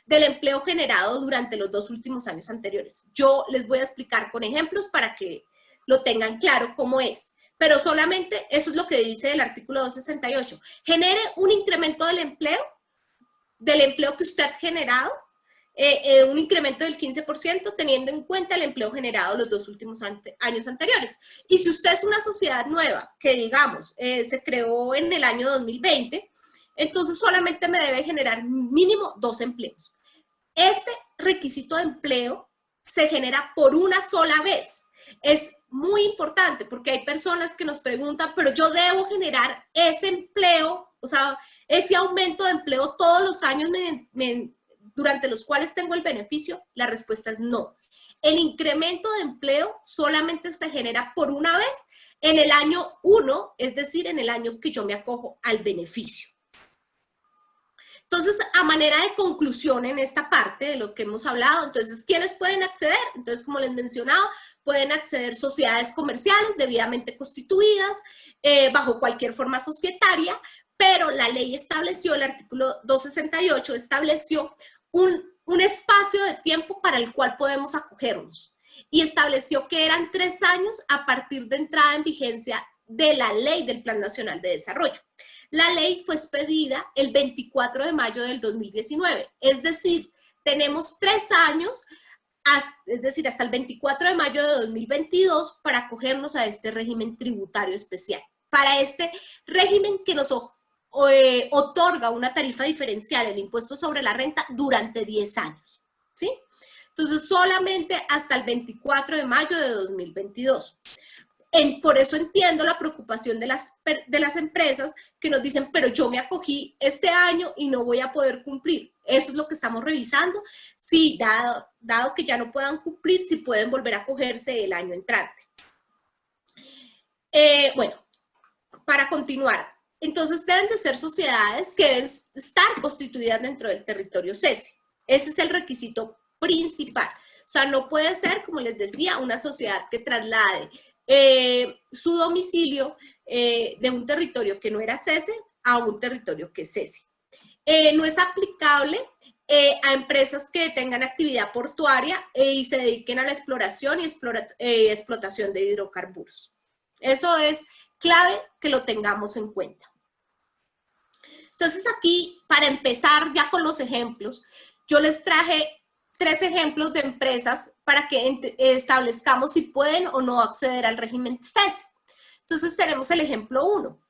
[SPEAKER 4] del empleo generado durante los 2 últimos años anteriores. Yo les voy a explicar con ejemplos para que lo tengan claro cómo es, pero solamente eso es lo que dice el artículo 268. Genere un incremento del empleo que usted ha generado, un incremento del 15% teniendo en cuenta el empleo generado los 2 últimos años anteriores. Y si usted es una sociedad nueva, que digamos, se creó en el año 2020, entonces solamente me debe generar mínimo 2 empleos. Este requisito de empleo se genera por una sola vez. Es muy importante porque hay personas que nos preguntan, pero yo debo generar ese empleo, o sea, ese aumento de empleo todos los años durante los cuales tengo el beneficio. La respuesta es no. El incremento de empleo solamente se genera por una vez en el año 1, es decir, en el año que yo me acojo al beneficio. Entonces, a manera de conclusión en esta parte de lo que hemos hablado, entonces, ¿quiénes pueden acceder? Entonces, como les mencionaba, pueden acceder sociedades comerciales debidamente constituidas, bajo cualquier forma societaria, pero la ley estableció, el artículo 268 estableció un espacio de tiempo para el cual podemos acogernos y estableció que eran 3 años a partir de entrada en vigencia de la Ley del Plan Nacional de Desarrollo. La ley fue expedida el 24 de mayo del 2019, es decir, tenemos 3 años, es decir, hasta el 24 de mayo de 2022 para acogernos a este régimen tributario especial, para este régimen que nos otorga una tarifa diferencial, el impuesto sobre la renta, durante 10 años, ¿sí? Entonces, solamente hasta el 24 de mayo de 2022. Por eso entiendo la preocupación de las empresas que nos dicen, pero yo me acogí este año y no voy a poder cumplir. Eso es lo que estamos revisando. Sí, dado que ya no puedan cumplir, sí pueden volver a acogerse el año entrante. Bueno, para continuar, entonces deben de ser sociedades que deben estar constituidas dentro del territorio CESE. Ese es el requisito principal. O sea, no puede ser, como les decía, una sociedad que traslade su domicilio de un territorio que no era CESE a un territorio que es CESE. No es aplicable a empresas que tengan actividad portuaria y se dediquen a la exploración y explotación de hidrocarburos. Eso es clave que lo tengamos en cuenta. Entonces aquí, para empezar ya con los ejemplos, yo les traje 3 ejemplos de empresas para que establezcamos si pueden o no acceder al régimen CESE. Entonces tenemos el ejemplo 1,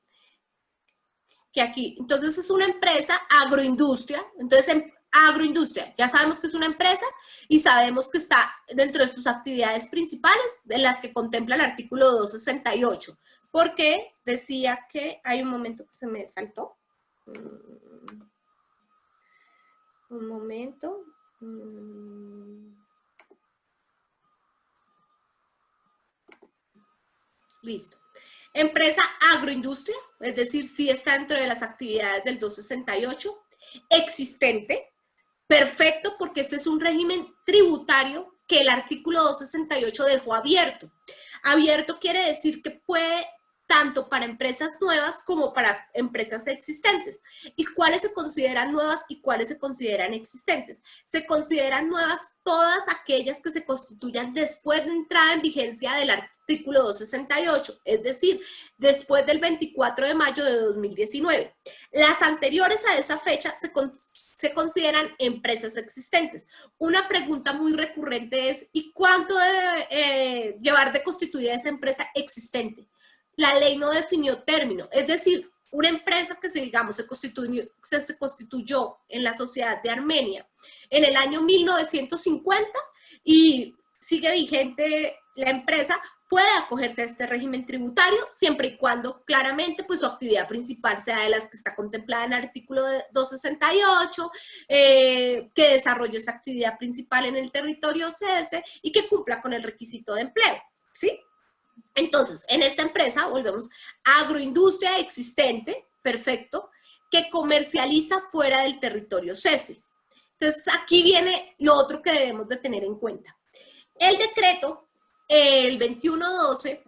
[SPEAKER 4] que aquí, entonces es una empresa agroindustria. Entonces agroindustria, ya sabemos que es una empresa y sabemos que está dentro de sus actividades principales, de las que contempla el artículo 268, porque decía que, hay un momento que se me saltó. Un momento. Listo. Empresa agroindustria, es decir, sí está dentro de las actividades del 268. Existente, perfecto, porque este es un régimen tributario que el artículo 268 dejó abierto. Abierto quiere decir que puede tanto para empresas nuevas como para empresas existentes. ¿Y cuáles se consideran nuevas y cuáles se consideran existentes? Se consideran nuevas todas aquellas que se constituyan después de entrada en vigencia del artículo 268, es decir, después del 24 de mayo de 2019. Las anteriores a esa fecha se consideran empresas existentes. Una pregunta muy recurrente es, ¿y cuánto debe llevar de constituida esa empresa existente? La ley no definió término, es decir, una empresa que se constituyó en la sociedad de Armenia en el año 1950 y sigue vigente la empresa, puede acogerse a este régimen tributario siempre y cuando claramente pues su actividad principal sea de las que está contemplada en el artículo 268, que desarrolle esa actividad principal en el territorio CS y que cumpla con el requisito de empleo, ¿sí? Entonces, en esta empresa, volvemos, agroindustria existente, perfecto, que comercializa fuera del territorio CESE. Entonces, aquí viene lo otro que debemos de tener en cuenta. El decreto, el 2112,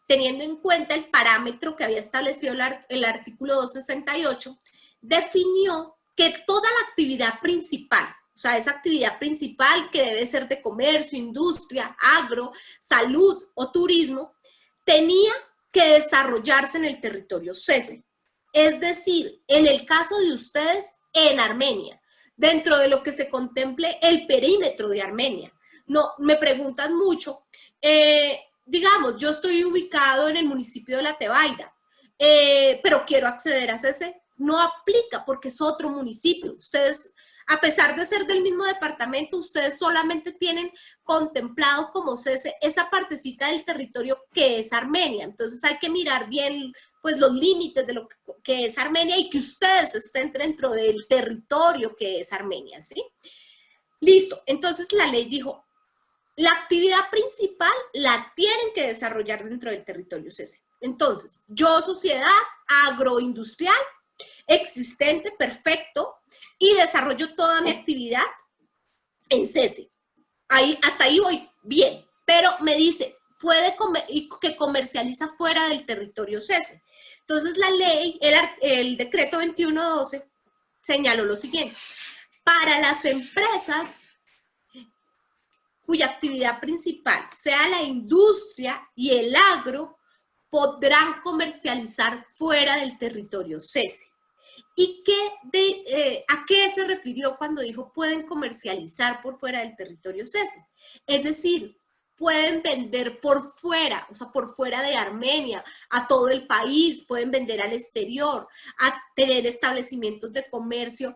[SPEAKER 4] teniendo en cuenta el parámetro que había establecido el artículo 268, definió que toda la actividad principal, o sea, esa actividad principal que debe ser de comercio, industria, agro, salud o turismo, tenía que desarrollarse en el territorio CESE. Es decir, en el caso de ustedes, en Armenia, dentro de lo que se contemple el perímetro de Armenia. No, me preguntan mucho, digamos, yo estoy ubicado en el municipio de La Tebaida, pero quiero acceder a CESE. No aplica porque es otro municipio. Ustedes, a pesar de ser del mismo departamento, ustedes solamente tienen contemplado como CESE esa partecita del territorio que es Armenia. Entonces hay que mirar bien pues, los límites de lo que es Armenia y que ustedes estén dentro del territorio que es Armenia, ¿sí? Listo. Entonces la ley dijo, la actividad principal la tienen que desarrollar dentro del territorio CESE. Entonces, yo, sociedad agroindustrial, existente, perfecto, y desarrollo toda mi actividad en CESE. Hasta ahí voy bien, pero me dice, puede que comercializa fuera del territorio CESE. Entonces la ley, el decreto 2112 señaló lo siguiente, para las empresas cuya actividad principal sea la industria y el agro, podrán comercializar fuera del territorio CESE. ¿Y a qué se refirió cuando dijo pueden comercializar por fuera del territorio CESE? Es decir, pueden vender por fuera, o sea, por fuera de Armenia, a todo el país, pueden vender al exterior, a tener establecimientos de comercio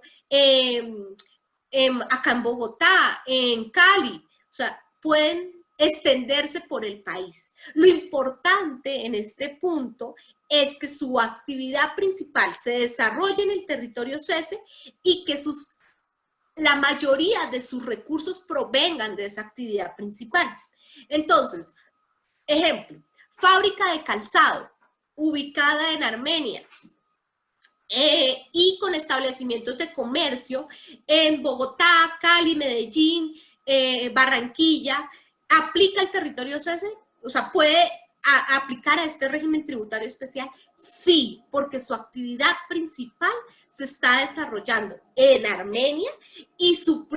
[SPEAKER 4] acá en Bogotá, en Cali, o sea, pueden extenderse por el país. Lo importante en este punto es que su actividad principal se desarrolle en el territorio CESE y que la mayoría de sus recursos provengan de esa actividad principal. Entonces, ejemplo, fábrica de calzado ubicada en Armenia y con establecimientos de comercio en Bogotá, Cali, Medellín, Barranquilla, ¿aplica el territorio CESE? O sea, ¿puede aplicar a este régimen tributario especial? Sí, porque su actividad principal se está desarrollando en Armenia y su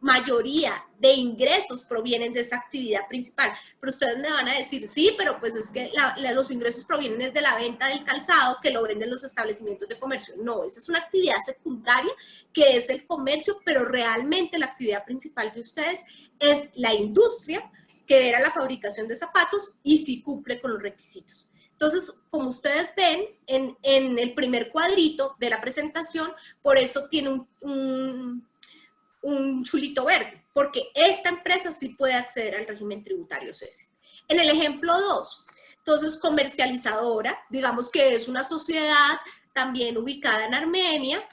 [SPEAKER 4] mayoría de ingresos provienen de esa actividad principal. Pero ustedes me van a decir, sí, pero pues es que los ingresos provienen de la venta del calzado que lo venden los establecimientos de comercio. No, esa es una actividad secundaria que es el comercio, pero realmente la actividad principal de ustedes es la industria, que era la fabricación de zapatos y sí cumple con los requisitos. Entonces, como ustedes ven, en el primer cuadrito de la presentación, por eso tiene un chulito verde, porque esta empresa sí puede acceder al régimen tributario CESE. En el ejemplo 2, entonces comercializadora, digamos que es una sociedad también ubicada en Armenia,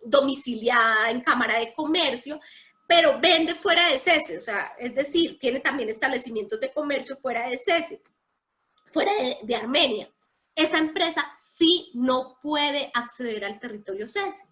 [SPEAKER 4] domiciliada en Cámara de Comercio, pero vende fuera de CESE, o sea, es decir, tiene también establecimientos de comercio fuera de CESE, fuera de Armenia. Esa empresa sí no puede acceder al territorio CESE,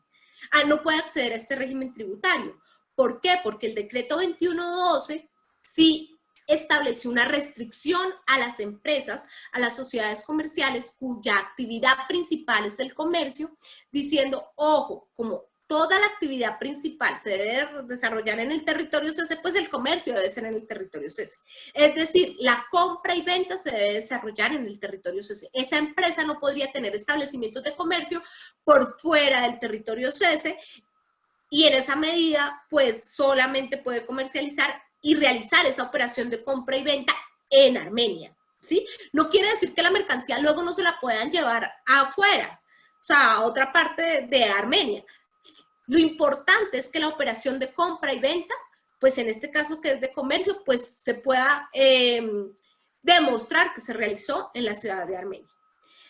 [SPEAKER 4] no puede acceder a este régimen tributario. ¿Por qué? Porque el decreto 2112 sí estableció una restricción a las empresas, a las sociedades comerciales cuya actividad principal es el comercio, diciendo, ojo, como toda la actividad principal se debe desarrollar en el territorio CESE, pues el comercio debe ser en el territorio CESE. Es decir, la compra y venta se debe desarrollar en el territorio CESE. Esa empresa no podría tener establecimientos de comercio por fuera del territorio CESE y en esa medida, pues solamente puede comercializar y realizar esa operación de compra y venta en Armenia, ¿sí? No quiere decir que la mercancía luego no se la puedan llevar afuera, o sea, a otra parte de Armenia. Lo importante es que la operación de compra y venta, pues en este caso que es de comercio, pues se pueda demostrar que se realizó en la ciudad de Armenia.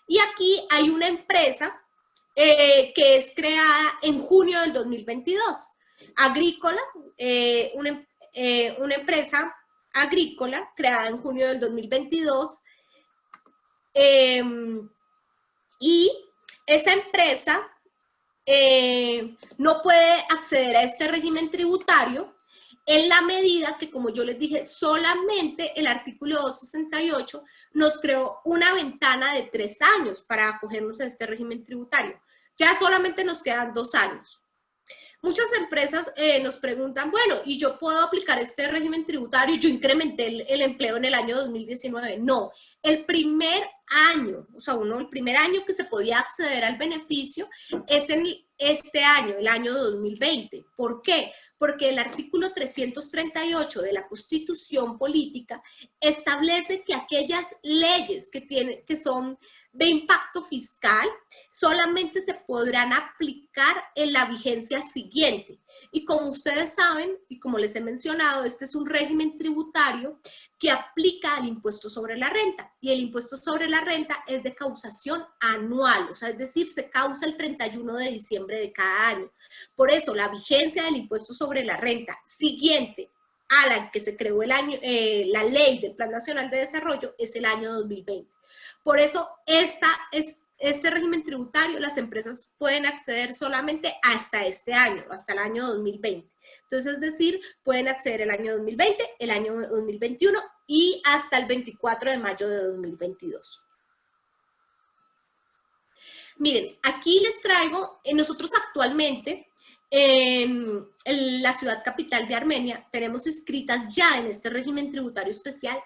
[SPEAKER 4] Y aquí hay una empresa que es creada en junio del 2022, agrícola, una empresa agrícola creada en junio del 2022, y esa empresa no puede acceder a este régimen tributario en la medida que, como yo les dije, solamente el artículo 268 nos creó una ventana de 3 años para acogernos a este régimen tributario. Ya solamente nos quedan 2 años. Muchas empresas nos preguntan, bueno, ¿y yo puedo aplicar este régimen tributario? Yo incrementé el empleo en el año 2019. No, el primer año, o sea, el primer año que se podía acceder al beneficio es en este año, el año 2020. ¿Por qué? Porque el artículo 338 de la Constitución Política establece que aquellas leyes que son de impacto fiscal solamente se podrán aplicar en la vigencia siguiente. Y como ustedes saben, y como les he mencionado, este es un régimen tributario que aplica al impuesto sobre la renta. Y el impuesto sobre la renta es de causación anual, o sea, es decir, se causa el 31 de diciembre de cada año. Por eso, la vigencia del impuesto sobre la renta siguiente a la que se creó la ley del Plan Nacional de Desarrollo es el año 2020. Por eso, este régimen tributario, las empresas pueden acceder solamente hasta este año, hasta el año 2020. Entonces, es decir, pueden acceder el año 2020, el año 2021 y hasta el 24 de mayo de 2022. Miren, aquí les traigo, nosotros actualmente en la ciudad capital de Armenia tenemos inscritas ya en este régimen tributario especial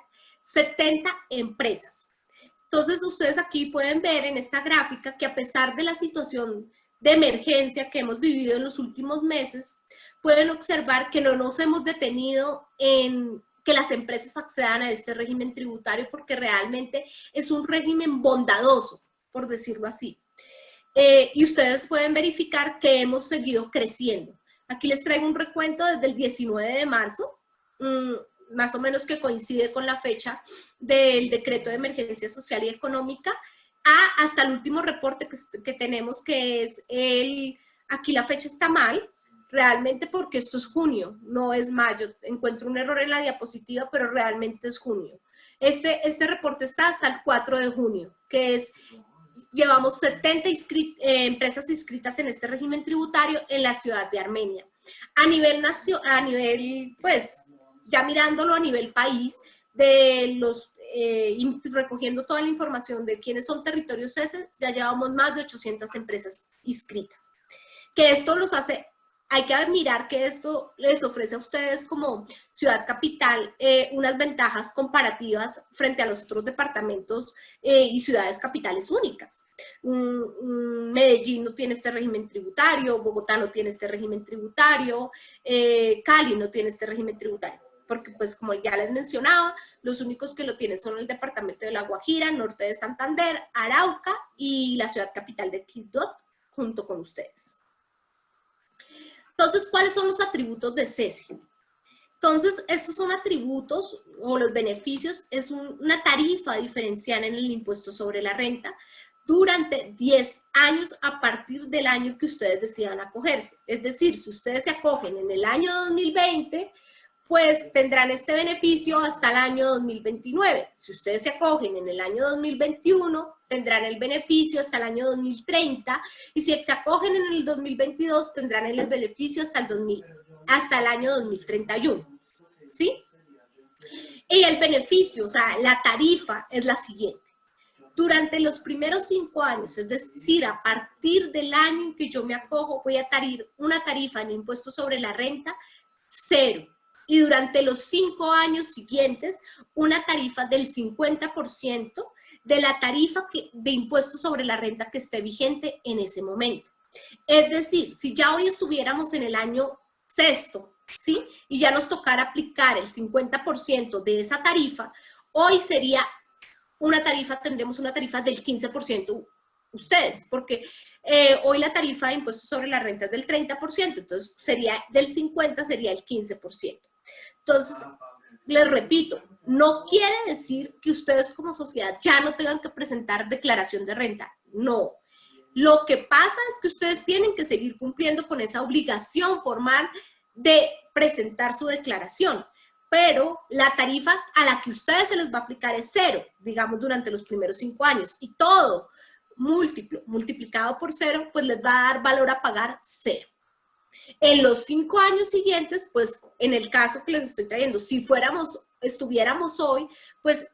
[SPEAKER 4] 70 empresas. Entonces, ustedes aquí pueden ver en esta gráfica que a pesar de la situación de emergencia que hemos vivido en los últimos meses, pueden observar que no nos hemos detenido en que las empresas accedan a este régimen tributario porque realmente es un régimen bondadoso, por decirlo así. Y ustedes pueden verificar que hemos seguido creciendo. Aquí les traigo un recuento desde el 19 de marzo, más o menos que coincide con la fecha del decreto de emergencia social y económica, hasta el último reporte que tenemos, que es aquí la fecha está mal, realmente porque esto es junio, no es mayo. Encuentro un error en la diapositiva, pero realmente es junio. Este reporte está hasta el 4 de junio, que es, llevamos 70 empresas inscritas en este régimen tributario en la ciudad de Armenia. A nivel, pues, ya mirándolo a nivel país, recogiendo toda la información de quiénes son territorios CESE, ya llevamos más de 800 empresas inscritas. Que esto los hace, hay que mirar que esto les ofrece a ustedes como ciudad capital unas ventajas comparativas frente a los otros departamentos y ciudades capitales únicas. Medellín no tiene este régimen tributario, Bogotá no tiene este régimen tributario, Cali no tiene este régimen tributario. Porque, pues, como ya les mencionaba, los únicos que lo tienen son el departamento de La Guajira, norte de Santander, Arauca y la ciudad capital de Quibdó, junto con ustedes. Entonces, ¿cuáles son los atributos de CESE? Entonces, estos son atributos o los beneficios, es una tarifa diferencial en el impuesto sobre la renta durante 10 años a partir del año que ustedes decidan acogerse. Es decir, si ustedes se acogen en el año 2020, pues tendrán este beneficio hasta el año 2029. Si ustedes se acogen en el año 2021, tendrán el beneficio hasta el año 2030, y si se acogen en el 2022, tendrán el beneficio hasta el año 2031, ¿sí? Y el beneficio, o sea, la tarifa es la siguiente. Durante los primeros 5 años, es decir, a partir del año en que yo me acojo, voy a tarir una tarifa en impuesto sobre la renta 0. Y durante los 5 años siguientes, una tarifa del 50% de la tarifa de impuesto sobre la renta que esté vigente en ese momento. Es decir, si ya hoy estuviéramos en el año sexto, ¿sí? Y ya nos tocara aplicar el 50% de esa tarifa, hoy sería tendremos una tarifa del 15% ustedes, porque hoy la tarifa de impuestos sobre la renta es del 30%, entonces sería del 50%, sería el 15%. Entonces, les repito, no quiere decir que ustedes como sociedad ya no tengan que presentar declaración de renta, no. Lo que pasa es que ustedes tienen que seguir cumpliendo con esa obligación formal de presentar su declaración, pero la tarifa a la que ustedes se les va a aplicar es 0, digamos, durante los primeros 5 años, y todo multiplicado por 0, pues les va a dar valor a pagar 0. En los 5 años siguientes, pues en el caso que les estoy trayendo, si estuviéramos hoy, pues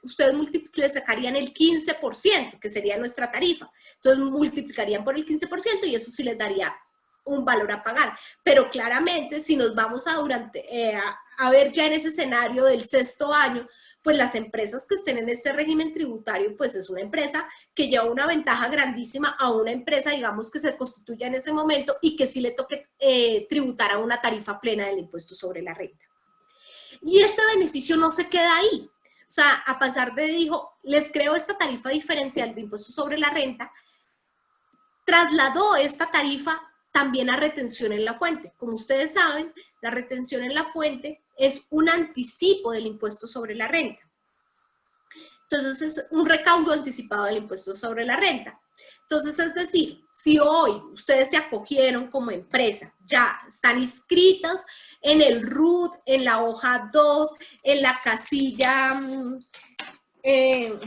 [SPEAKER 4] ustedes le sacarían el 15%, que sería nuestra tarifa. Entonces multiplicarían por el 15% y eso sí les daría un valor a pagar. Pero claramente, si nos vamos a ver ya en ese escenario del 6º año, pues las empresas que estén en este régimen tributario, pues es una empresa que lleva una ventaja grandísima a una empresa, digamos, que se constituya en ese momento y que sí le toque tributar a una tarifa plena del impuesto sobre la renta. Y este beneficio no se queda ahí. O sea, a pesar de, les creo esta tarifa diferencial de impuesto sobre la renta, trasladó esta tarifa también a retención en la fuente. Como ustedes saben, la retención en la fuente es un anticipo del impuesto sobre la renta. Entonces, es un recaudo anticipado del impuesto sobre la renta. Entonces, es decir, si hoy ustedes se acogieron como empresa, ya están inscritos en el RUT, en la hoja 2, en la casilla, se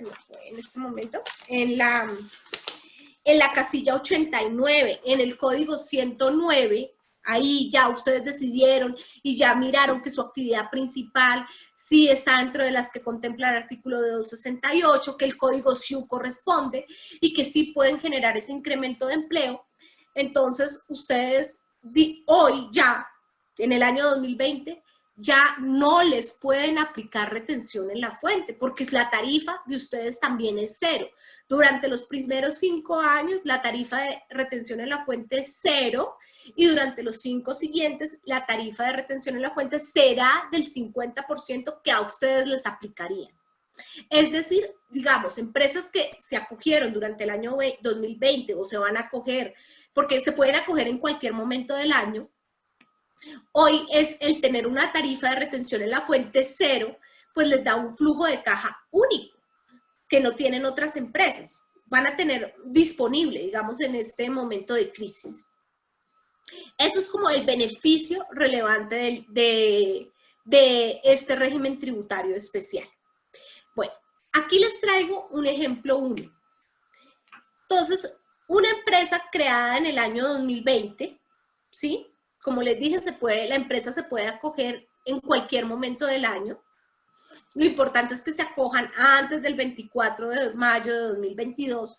[SPEAKER 4] me fue en este momento, en la casilla 89, en el código 109, ahí ya ustedes decidieron y ya miraron que su actividad principal sí está dentro de las que contempla el artículo de 268, que el código SIU corresponde y que sí pueden generar ese incremento de empleo. Entonces, ustedes hoy ya, en el año 2020, ya no les pueden aplicar retención en la fuente, porque la tarifa de ustedes también es 0. Durante los primeros 5 años, la tarifa de retención en la fuente es 0, y durante los 5 siguientes, la tarifa de retención en la fuente será del 50% que a ustedes les aplicarían. Es decir, digamos, empresas que se acogieron durante el año 2020 o se van a acoger, porque se pueden acoger en cualquier momento del año, hoy es el tener una tarifa de retención en la fuente 0, pues les da un flujo de caja único que no tienen otras empresas. Van a tener disponible, digamos, en este momento de crisis. Eso es como el beneficio relevante de este régimen tributario especial. Bueno, aquí les traigo un ejemplo 1. Entonces, una empresa creada en el año 2020, ¿sí? Como les dije, la empresa se puede acoger en cualquier momento del año. Lo importante es que se acojan antes del 24 de mayo de 2022.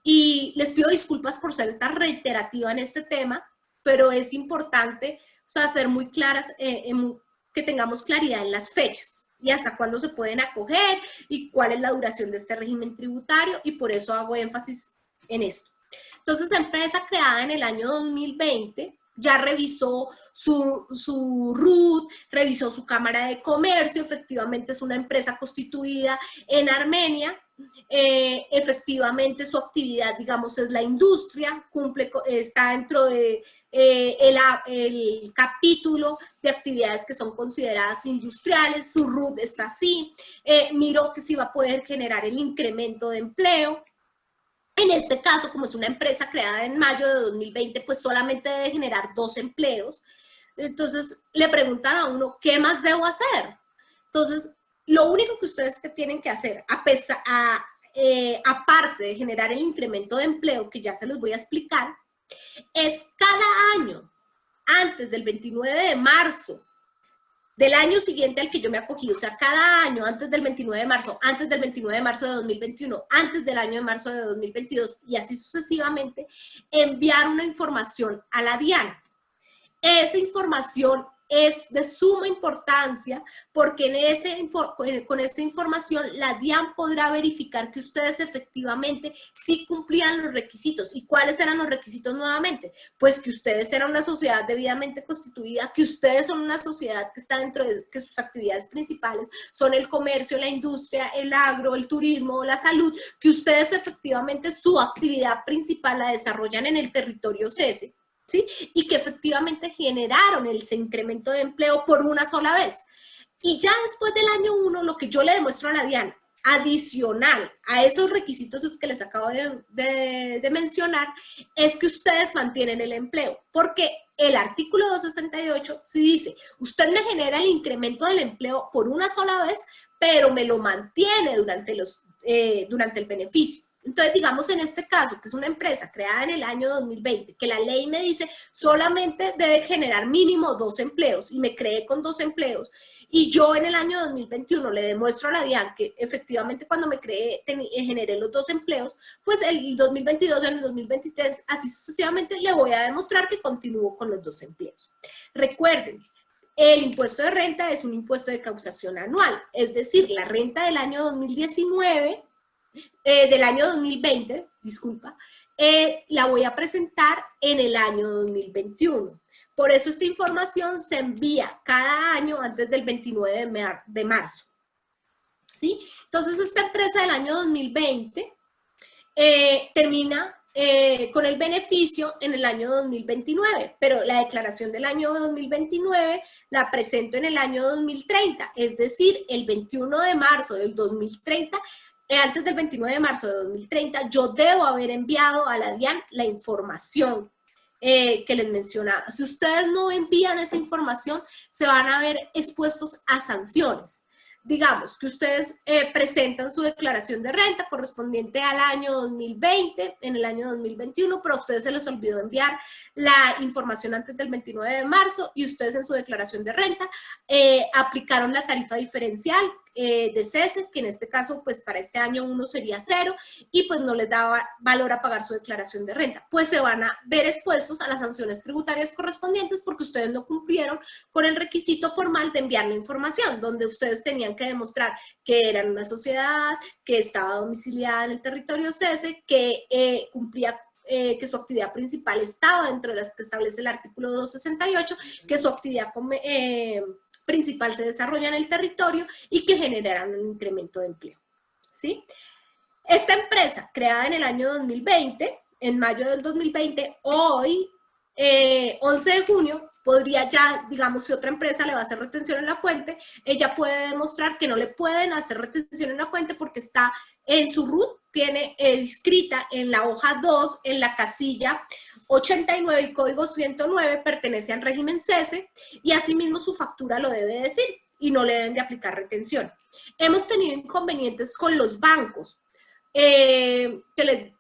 [SPEAKER 4] Y les pido disculpas por ser tan reiterativa en este tema, pero es importante, o sea, ser muy claras, que tengamos claridad en las fechas y hasta cuándo se pueden acoger y cuál es la duración de este régimen tributario, y por eso hago énfasis en esto. Entonces, empresa creada en el año 2020, ya revisó su RUT, revisó su Cámara de Comercio, efectivamente es una empresa constituida en Armenia, efectivamente su actividad, digamos, es la industria, está dentro de el capítulo de actividades que son consideradas industriales, su RUT está así, miró que sí va a poder generar el incremento de empleo, En este caso, como es una empresa creada en mayo de 2020, pues solamente debe generar 2 empleos. Entonces le preguntan a uno, ¿qué más debo hacer? Entonces, lo único que ustedes tienen que hacer, aparte de generar el incremento de empleo, que ya se los voy a explicar, es cada año, antes del 29 de marzo, del año siguiente al que yo me acogí, o sea, cada año antes del 29 de marzo, antes del 29 de marzo de 2021, antes del año de marzo de 2022 y así sucesivamente, enviar una información a la DIAN. Esa información es de suma importancia porque con esta información la DIAN podrá verificar que ustedes efectivamente sí cumplían los requisitos. ¿Y cuáles eran los requisitos nuevamente? Pues que ustedes eran una sociedad debidamente constituida, que ustedes son una sociedad que está dentro de que sus actividades principales son el comercio, la industria, el agro, el turismo, la salud, que ustedes efectivamente su actividad principal la desarrollan en el territorio CESE. ¿Sí? Y que efectivamente generaron ese incremento de empleo por una sola vez. Y ya después del año 1, lo que yo le demuestro a la DIAN, adicional a esos requisitos los que les acabo de mencionar, es que ustedes mantienen el empleo. Porque el artículo 268 sí dice, usted me genera el incremento del empleo por una sola vez, pero me lo mantiene durante el beneficio. Entonces, digamos en este caso, que es una empresa creada en el año 2020, que la ley me dice solamente debe generar mínimo 2 empleos y me creé con 2 empleos, y yo en el año 2021 le demuestro a la DIAN que efectivamente cuando me creé generé los 2 empleos, pues el 2022, en el 2023, así sucesivamente le voy a demostrar que continúo con los 2 empleos. Recuerden, el impuesto de renta es un impuesto de causación anual, es decir, la renta del año 2019... del año 2020, disculpa, la voy a presentar en el año 2021. Por eso esta información se envía cada año antes del 29 de marzo. ¿Sí? Entonces, esta empresa del año 2020 termina con el beneficio en el año 2029, pero la declaración del año 2029 la presento en el año 2030, es decir, el 21 de marzo del 2030, antes del 29 de marzo de 2030, yo debo haber enviado a la DIAN la información que les mencionaba. Si ustedes no envían esa información, se van a ver expuestos a sanciones. Digamos que ustedes presentan su declaración de renta correspondiente al año 2020, en el año 2021, pero a ustedes se les olvidó enviar la información antes del 29 de marzo y ustedes en su declaración de renta aplicaron la tarifa diferencial de CESE, que en este caso, pues para este año 1 sería 0 y pues no les daba valor a pagar su declaración de renta. Pues se van a ver expuestos a las sanciones tributarias correspondientes porque ustedes no cumplieron con el requisito formal de enviar la información, donde ustedes tenían que demostrar que eran una sociedad, que estaba domiciliada en el territorio CESE, que cumplía que su actividad principal estaba dentro de las que establece el artículo 268, que su actividad principal se desarrolla en el territorio y que generarán un incremento de empleo. ¿Sí? Esta empresa, creada en el año 2020, en mayo del 2020, hoy, 11 de junio, podría ya, digamos, si otra empresa le va a hacer retención en la fuente, ella puede demostrar que no le pueden hacer retención en la fuente porque está en su RUT, tiene inscrita en la hoja 2, en la casilla 89 y código 109, pertenece al régimen CESE y asimismo su factura lo debe decir y no le deben de aplicar retención. Hemos tenido inconvenientes con los bancos que le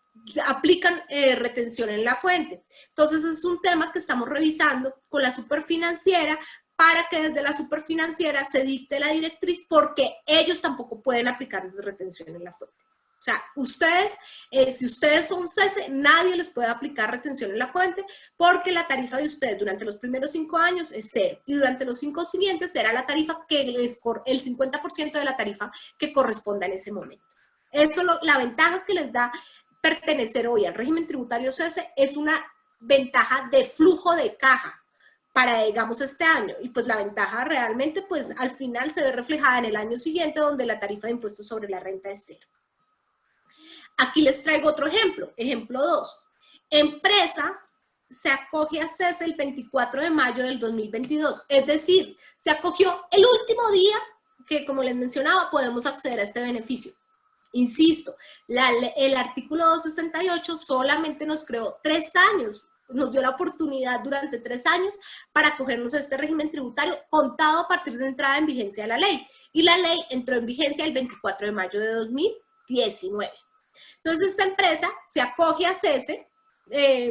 [SPEAKER 4] aplican retención en la fuente. Entonces es un tema que estamos revisando con la superfinanciera para que desde la superfinanciera se dicte la directriz porque ellos tampoco pueden aplicar retención en la fuente. O sea, ustedes, si ustedes son CESE, nadie les puede aplicar retención en la fuente porque la tarifa de ustedes durante los primeros 5 años es 0 y durante los 5 siguientes será la tarifa que el 50% de la tarifa que corresponda en ese momento. Eso la ventaja que les da pertenecer hoy al régimen tributario CESE es una ventaja de flujo de caja para, digamos, este año. Y pues la ventaja realmente, pues al final se ve reflejada en el año siguiente donde la tarifa de impuestos sobre la renta es 0. Aquí les traigo otro ejemplo. Ejemplo 2. Empresa se acoge a CESE el 24 de mayo del 2022. Es decir, se acogió el último día que, como les mencionaba, podemos acceder a este beneficio. Insisto, el artículo 268 solamente nos creó 3 años, nos dio la oportunidad durante 3 años para acogernos a este régimen tributario contado a partir de entrada en vigencia de la ley. Y la ley entró en vigencia el 24 de mayo de 2019. Entonces esta empresa se acoge a cese,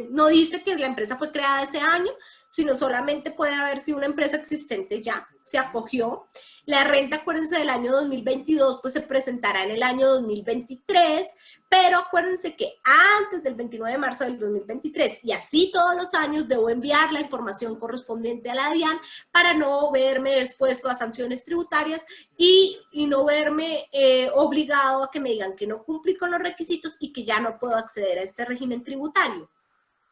[SPEAKER 4] no dice que la empresa fue creada ese año, sino solamente puede haber sido una empresa existente ya, se acogió. La renta, acuérdense, del año 2022, pues se presentará en el año 2023, pero acuérdense que antes del 29 de marzo del 2023, y así todos los años, debo enviar la información correspondiente a la DIAN para no verme expuesto a sanciones tributarias y no verme obligado a que me digan que no cumplí con los requisitos y que ya no puedo acceder a este régimen tributario,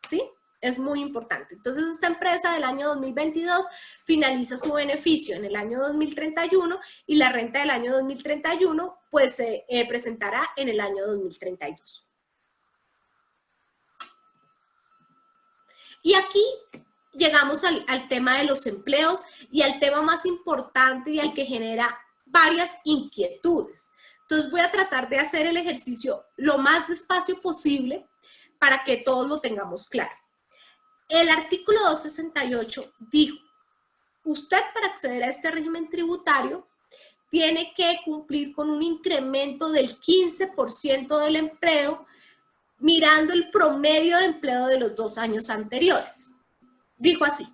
[SPEAKER 4] ¿sí? Es muy importante. Entonces, esta empresa del año 2022 finaliza su beneficio en el año 2031 y la renta del año 2031 pues se presentará en el año 2032. Y aquí llegamos al tema de los empleos y al tema más importante y al que genera varias inquietudes. Entonces, voy a tratar de hacer el ejercicio lo más despacio posible para que todos lo tengamos claro. El artículo 268 dijo, usted para acceder a este régimen tributario tiene que cumplir con un incremento del 15% del empleo mirando el promedio de empleo de los 2 años anteriores. Dijo así.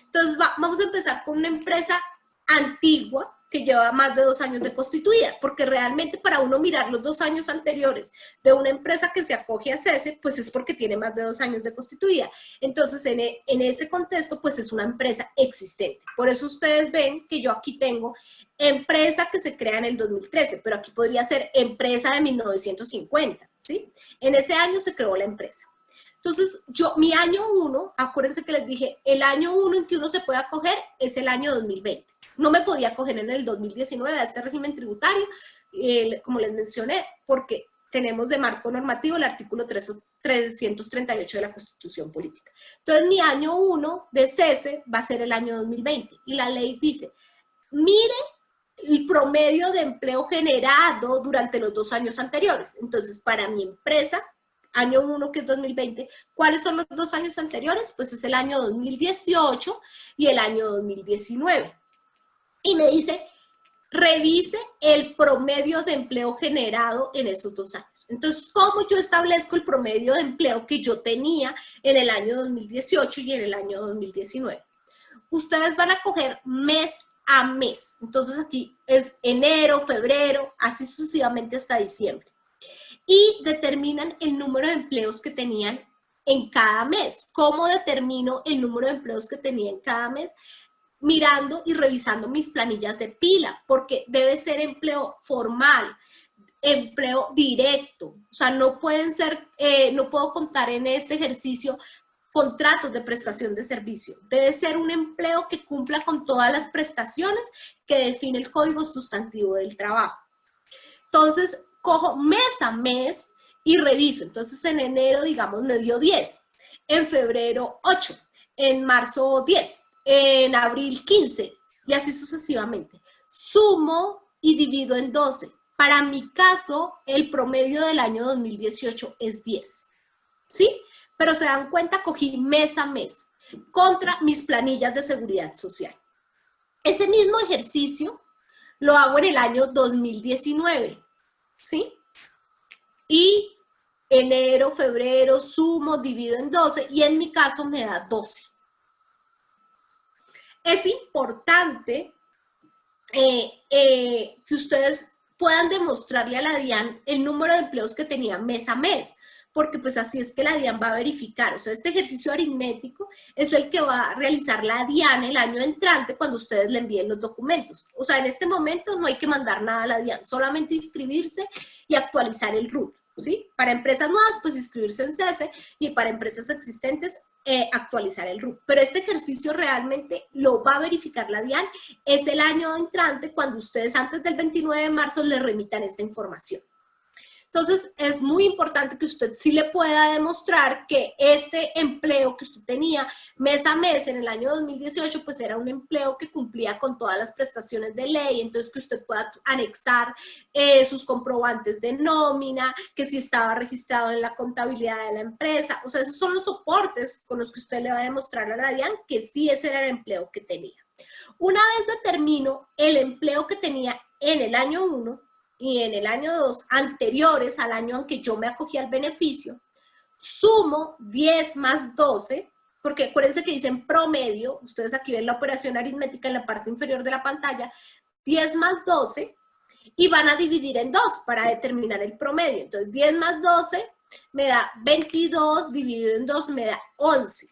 [SPEAKER 4] Entonces vamos a empezar con una empresa antigua que lleva más de 2 años de constituida, porque realmente para uno mirar los 2 años anteriores de una empresa que se acoge a cese, pues es porque tiene más de 2 años de constituida. Entonces, en ese contexto, pues es una empresa existente. Por eso ustedes ven que yo aquí tengo empresa que se crea en el 2013, pero aquí podría ser empresa de 1950, ¿sí? En ese año se creó la empresa. Entonces, mi año 1, acuérdense que les dije, el año 1 en que uno se puede acoger es el año 2020. No me podía acoger en el 2019 a este régimen tributario, como les mencioné, porque tenemos de marco normativo el artículo 338 de la Constitución Política. Entonces, mi año 1 de cese va a ser el año 2020. Y la ley dice, mire el promedio de empleo generado durante los 2 años anteriores. Entonces, para mi empresa, año 1 que es 2020, ¿cuáles son los 2 años anteriores? Pues es el año 2018 y el año 2019. Y me dice, revise el promedio de empleo generado en esos 2 años. Entonces, ¿cómo yo establezco el promedio de empleo que yo tenía en el año 2018 y en el año 2019? Ustedes van a coger mes a mes. Entonces, aquí es enero, febrero, así sucesivamente hasta diciembre. Y determinan el número de empleos que tenían en cada mes. ¿Cómo determino el número de empleos que tenía en cada mes? Mirando y revisando mis planillas de pila, porque debe ser empleo formal, empleo directo. O sea, no pueden ser, no puedo contar en este ejercicio contratos de prestación de servicio. Debe ser un empleo que cumpla con todas las prestaciones que define el Código Sustantivo del Trabajo. Entonces, cojo mes a mes y reviso. Entonces, en enero, digamos, me dio 10. En febrero, 8. En marzo, 10. En abril, 15. Y así sucesivamente. Sumo y divido en 12. Para mi caso, el promedio del año 2018 es 10. ¿Sí? Pero se dan cuenta, cogí mes a mes contra mis planillas de seguridad social. Ese mismo ejercicio lo hago en el año 2019. ¿Sí? Y enero, febrero, sumo, divido en 12 y en mi caso me da 12. Es importante que ustedes puedan demostrarle a la DIAN el número de empleos que tenía mes a mes, porque pues así es que la DIAN va a verificar. O sea, este ejercicio aritmético es el que va a realizar la DIAN el año entrante cuando ustedes le envíen los documentos. O sea, en este momento no hay que mandar nada a la DIAN, solamente inscribirse y actualizar el RUT, ¿sí? Para empresas nuevas, pues inscribirse en CESE, y para empresas existentes, actualizar el RUT. Pero este ejercicio realmente lo va a verificar la DIAN, es el año entrante cuando ustedes antes del 29 de marzo les remitan esta información. Entonces, es muy importante que usted sí le pueda demostrar que este empleo que usted tenía mes a mes en el año 2018, pues era un empleo que cumplía con todas las prestaciones de ley, entonces que usted pueda anexar sus comprobantes de nómina, que si estaba registrado en la contabilidad de la empresa, o sea, esos son los soportes con los que usted le va a demostrar a la DIAN que sí ese era el empleo que tenía. Una vez determino el empleo que tenía en el año 1 y en el año 2, anteriores al año en que yo me acogí al beneficio, sumo 10 más 12, porque acuérdense que dicen promedio, ustedes aquí ven la operación aritmética en la parte inferior de la pantalla, 10 más 12, y van a dividir en 2 para determinar el promedio. Entonces 10 más 12 me da 22, dividido en 2 me da 11.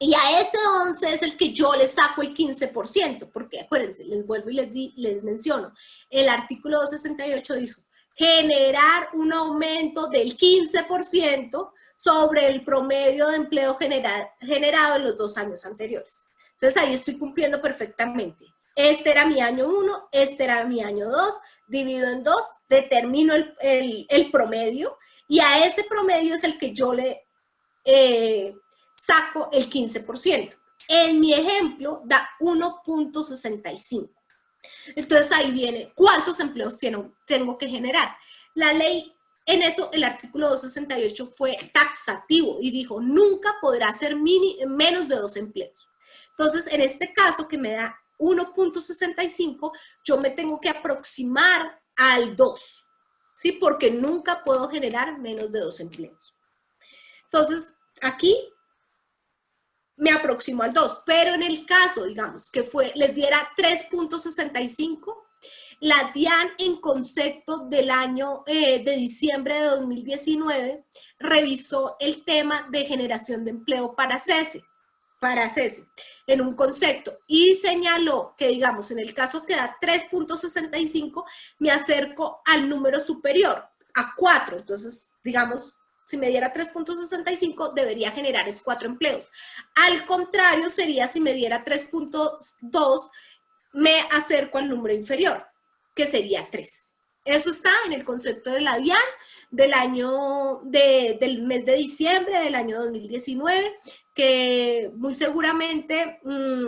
[SPEAKER 4] Y a ese 11 es el que yo le saco el 15%, porque acuérdense, les vuelvo y les menciono, el artículo 268 dijo, generar un aumento del 15% sobre el promedio de empleo generado en los 2 años anteriores. Entonces ahí estoy cumpliendo perfectamente. Este era mi año 1, este era mi año 2, divido en 2, determino el promedio, y a ese promedio es el que yo le saco el 15%. En mi ejemplo da 1.65. Entonces ahí viene cuántos empleos tengo que generar. La ley, en eso el artículo 268 fue taxativo y dijo nunca podrá ser menos de 2 empleos. Entonces en este caso que me da 1.65, yo me tengo que aproximar al 2, ¿sí? Porque nunca puedo generar menos de 2 empleos. Entonces aquí me aproximo al 2, pero en el caso, digamos, que les diera 3.65, la DIAN en concepto del año de diciembre de 2019 revisó el tema de generación de empleo para CESE, en un concepto, y señaló que, digamos, en el caso que da 3.65, me acerco al número superior, a 4, entonces, digamos, si me diera 3.65, debería generar 4 empleos. Al contrario, sería si me diera 3.2, me acerco al número inferior, que sería 3. Eso está en el concepto de la DIAN del mes de diciembre del año 2019, que muy seguramente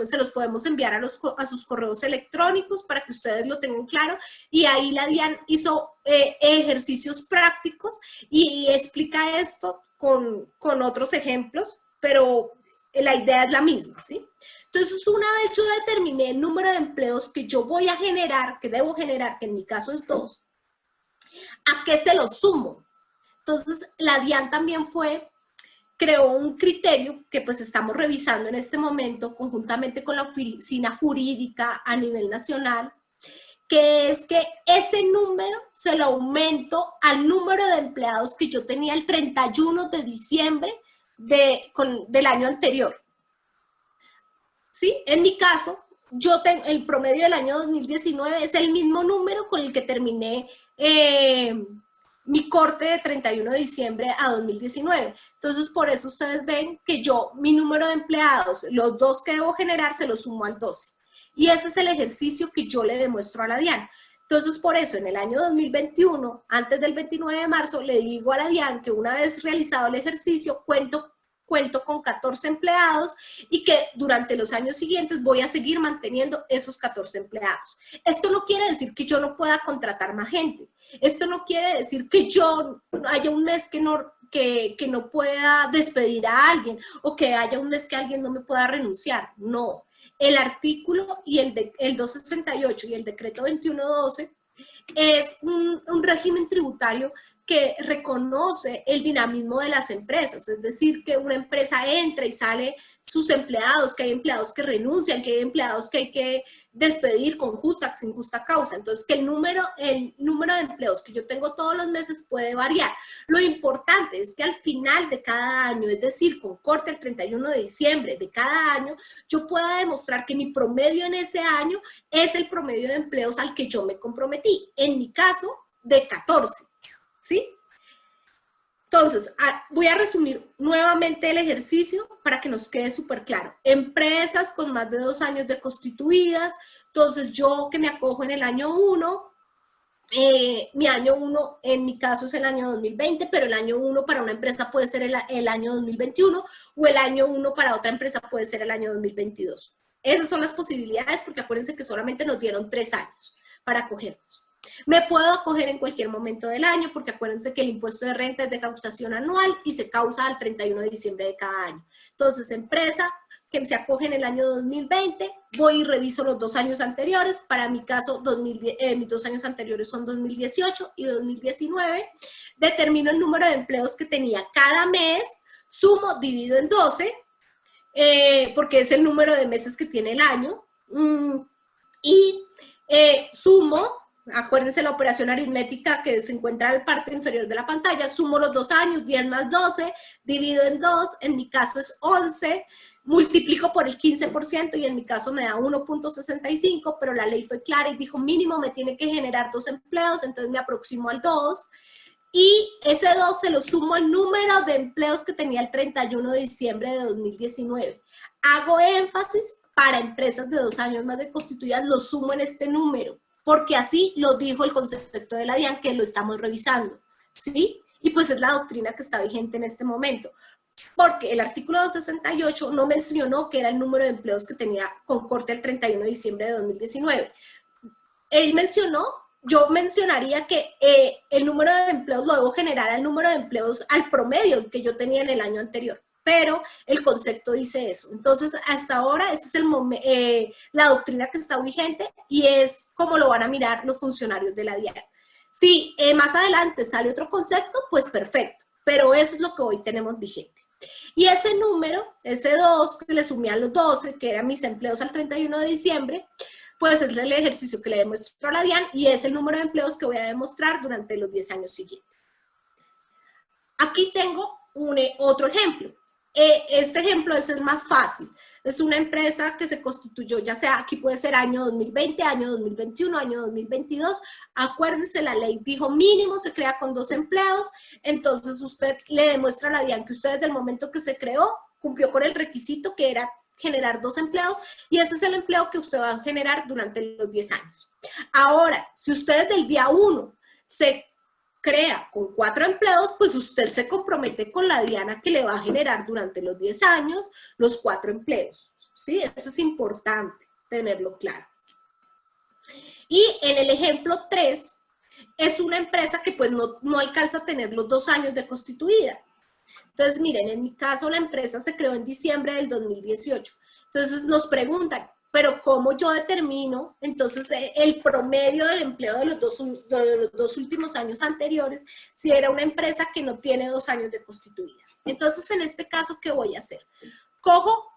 [SPEAKER 4] se los podemos enviar a sus correos electrónicos para que ustedes lo tengan claro. Y ahí la DIAN hizo ejercicios prácticos y explica esto con otros ejemplos, pero la idea es la misma, ¿sí? Entonces, una vez yo determiné el número de empleos que yo voy a generar, que debo generar, que en mi caso es 2, ¿a qué se los sumo? Entonces, la DIAN también creó un criterio que pues estamos revisando en este momento conjuntamente con la oficina jurídica a nivel nacional, que es que ese número se lo aumento al número de empleados que yo tenía el 31 de diciembre del año anterior. ¿Sí? En mi caso, el promedio del año 2019 es el mismo número con el que terminé mi corte de 31 de diciembre a 2019. Entonces, por eso ustedes ven que mi número de empleados, los 2 que debo generar, se los sumo al 12. Y ese es el ejercicio que yo le demuestro a la DIAN. Entonces, por eso, en el año 2021, antes del 29 de marzo, le digo a la DIAN que una vez realizado el ejercicio, cuento con 14 empleados y que durante los años siguientes voy a seguir manteniendo esos 14 empleados. Esto no quiere decir que yo no pueda contratar más gente. Esto no quiere decir que yo haya un mes que no pueda despedir a alguien o que haya un mes que alguien no me pueda renunciar. No. El artículo y el 268 y el decreto 2112 es un régimen tributario que reconoce el dinamismo de las empresas, es decir, que una empresa entra y sale sus empleados, que hay empleados que renuncian, que hay empleados que hay que despedir con justa, sin justa causa. Entonces, que el número de empleos que yo tengo todos los meses puede variar. Lo importante es que al final de cada año, es decir, con corte el 31 de diciembre de cada año, yo pueda demostrar que mi promedio en ese año es el promedio de empleos al que yo me comprometí. En mi caso, de 14. ¿Sí? Entonces, voy a resumir nuevamente el ejercicio para que nos quede súper claro. Empresas con más de 2 años de constituidas, entonces yo que me acojo en el año 1, mi año 1, en mi caso es el año 2020, pero el año 1 para una empresa puede ser el año 2021 o el año 1 para otra empresa puede ser el año 2022. Esas son las posibilidades porque acuérdense que solamente nos dieron 3 años para acogernos. Me puedo acoger en cualquier momento del año porque acuérdense que el impuesto de renta es de causación anual y se causa al 31 de diciembre de cada año. Entonces, empresa que se acoge en el año 2020, voy y reviso los 2 años anteriores. Para mi caso, mis 2 años anteriores son 2018 y 2019. Determino el número de empleos que tenía cada mes, sumo, divido en 12, porque es el número de meses que tiene el año, y sumo, acuérdense la operación aritmética que se encuentra en la parte inferior de la pantalla, sumo los 2 años, 10 más 12, divido en 2, en mi caso es 11, multiplico por el 15% y en mi caso me da 1.65, pero la ley fue clara y dijo mínimo me tiene que generar 2 empleos, entonces me aproximo al 2 y ese 2 se lo sumo al número de empleos que tenía el 31 de diciembre de 2019. Hago énfasis para empresas de 2 años más de constituidas, lo sumo en este número, porque así lo dijo el concepto de la DIAN que lo estamos revisando, ¿sí? Y pues es la doctrina que está vigente en este momento. Porque el artículo 268 no mencionó que era el número de empleos que tenía con corte el 31 de diciembre de 2019. Él mencionó, yo mencionaría que el número de empleos lo debo generar al número de empleos, al promedio que yo tenía en el año anterior. Pero el concepto dice eso. Entonces, hasta ahora, esa es la doctrina que está vigente y es como lo van a mirar los funcionarios de la DIAN. Si más adelante sale otro concepto, pues perfecto. Pero eso es lo que hoy tenemos vigente. Y ese número, ese 2, que le sumé a los 12, que eran mis empleos al 31 de diciembre, pues es el ejercicio que le demuestro a la DIAN y es el número de empleos que voy a demostrar durante los 10 años siguientes. Aquí tengo otro ejemplo. Este ejemplo es el más fácil. Es una empresa que se constituyó, ya sea, aquí puede ser año 2020, año 2021, año 2022. Acuérdense, la ley dijo mínimo se crea con 2 empleos. Entonces usted le demuestra a la DIAN que usted desde el momento que se creó cumplió con el requisito que era generar 2 empleos y ese es el empleo que usted va a generar durante los 10 años. Ahora, si usted desde el día 1 se crea con 4 empleos, pues usted se compromete con la DIAN que le va a generar durante los 10 años los 4 empleos. ¿Sí? Eso es importante tenerlo claro. Y en el ejemplo 3, es una empresa que pues no alcanza a tener los 2 años de constituida. Entonces, miren, en mi caso la empresa se creó en diciembre del 2018. Entonces nos preguntan, pero ¿cómo yo determino entonces el promedio del empleo de los dos últimos años anteriores si era una empresa que no tiene 2 años de constituida? Entonces, en este caso, ¿qué voy a hacer? Cojo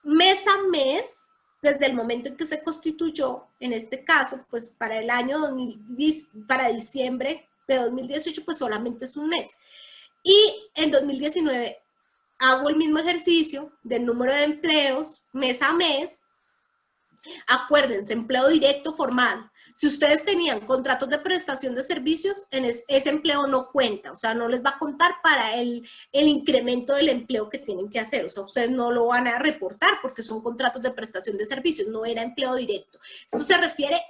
[SPEAKER 4] mes a mes, desde el momento en que se constituyó, en este caso, pues para el año para diciembre de 2018, pues solamente es un mes. Y en 2019 hago el mismo ejercicio del número de empleos mes a mes. Acuérdense, empleo directo formal. Si ustedes tenían contratos de prestación de servicios, ese empleo no cuenta, o sea, no les va a contar para el incremento del empleo que tienen que hacer. O sea, ustedes no lo van a reportar porque son contratos de prestación de servicios, no era empleo directo. Esto se refiere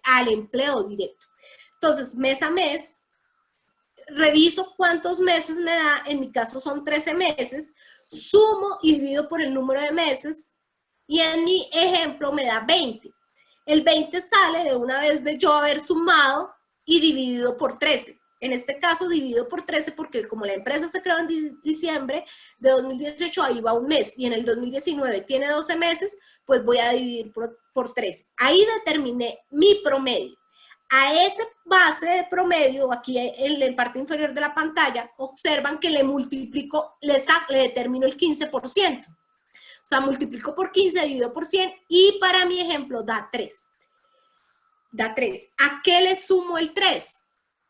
[SPEAKER 4] al empleo directo. Entonces, mes a mes, reviso cuántos meses me da, en mi caso son 13 meses, sumo y divido por el número de meses, y en mi ejemplo me da 20. El 20 sale de una vez de yo haber sumado y dividido por 13. En este caso dividido por 13 porque como la empresa se creó en diciembre de 2018, ahí va un mes. Y en el 2019 tiene 12 meses, pues voy a dividir por 13. Ahí determiné mi promedio. A ese base de promedio, aquí en la parte inferior de la pantalla, observan que le multiplico, le determino el 15%. O sea, multiplico por 15, divido por 100 y para mi ejemplo da 3. Da 3. ¿A qué le sumo el 3?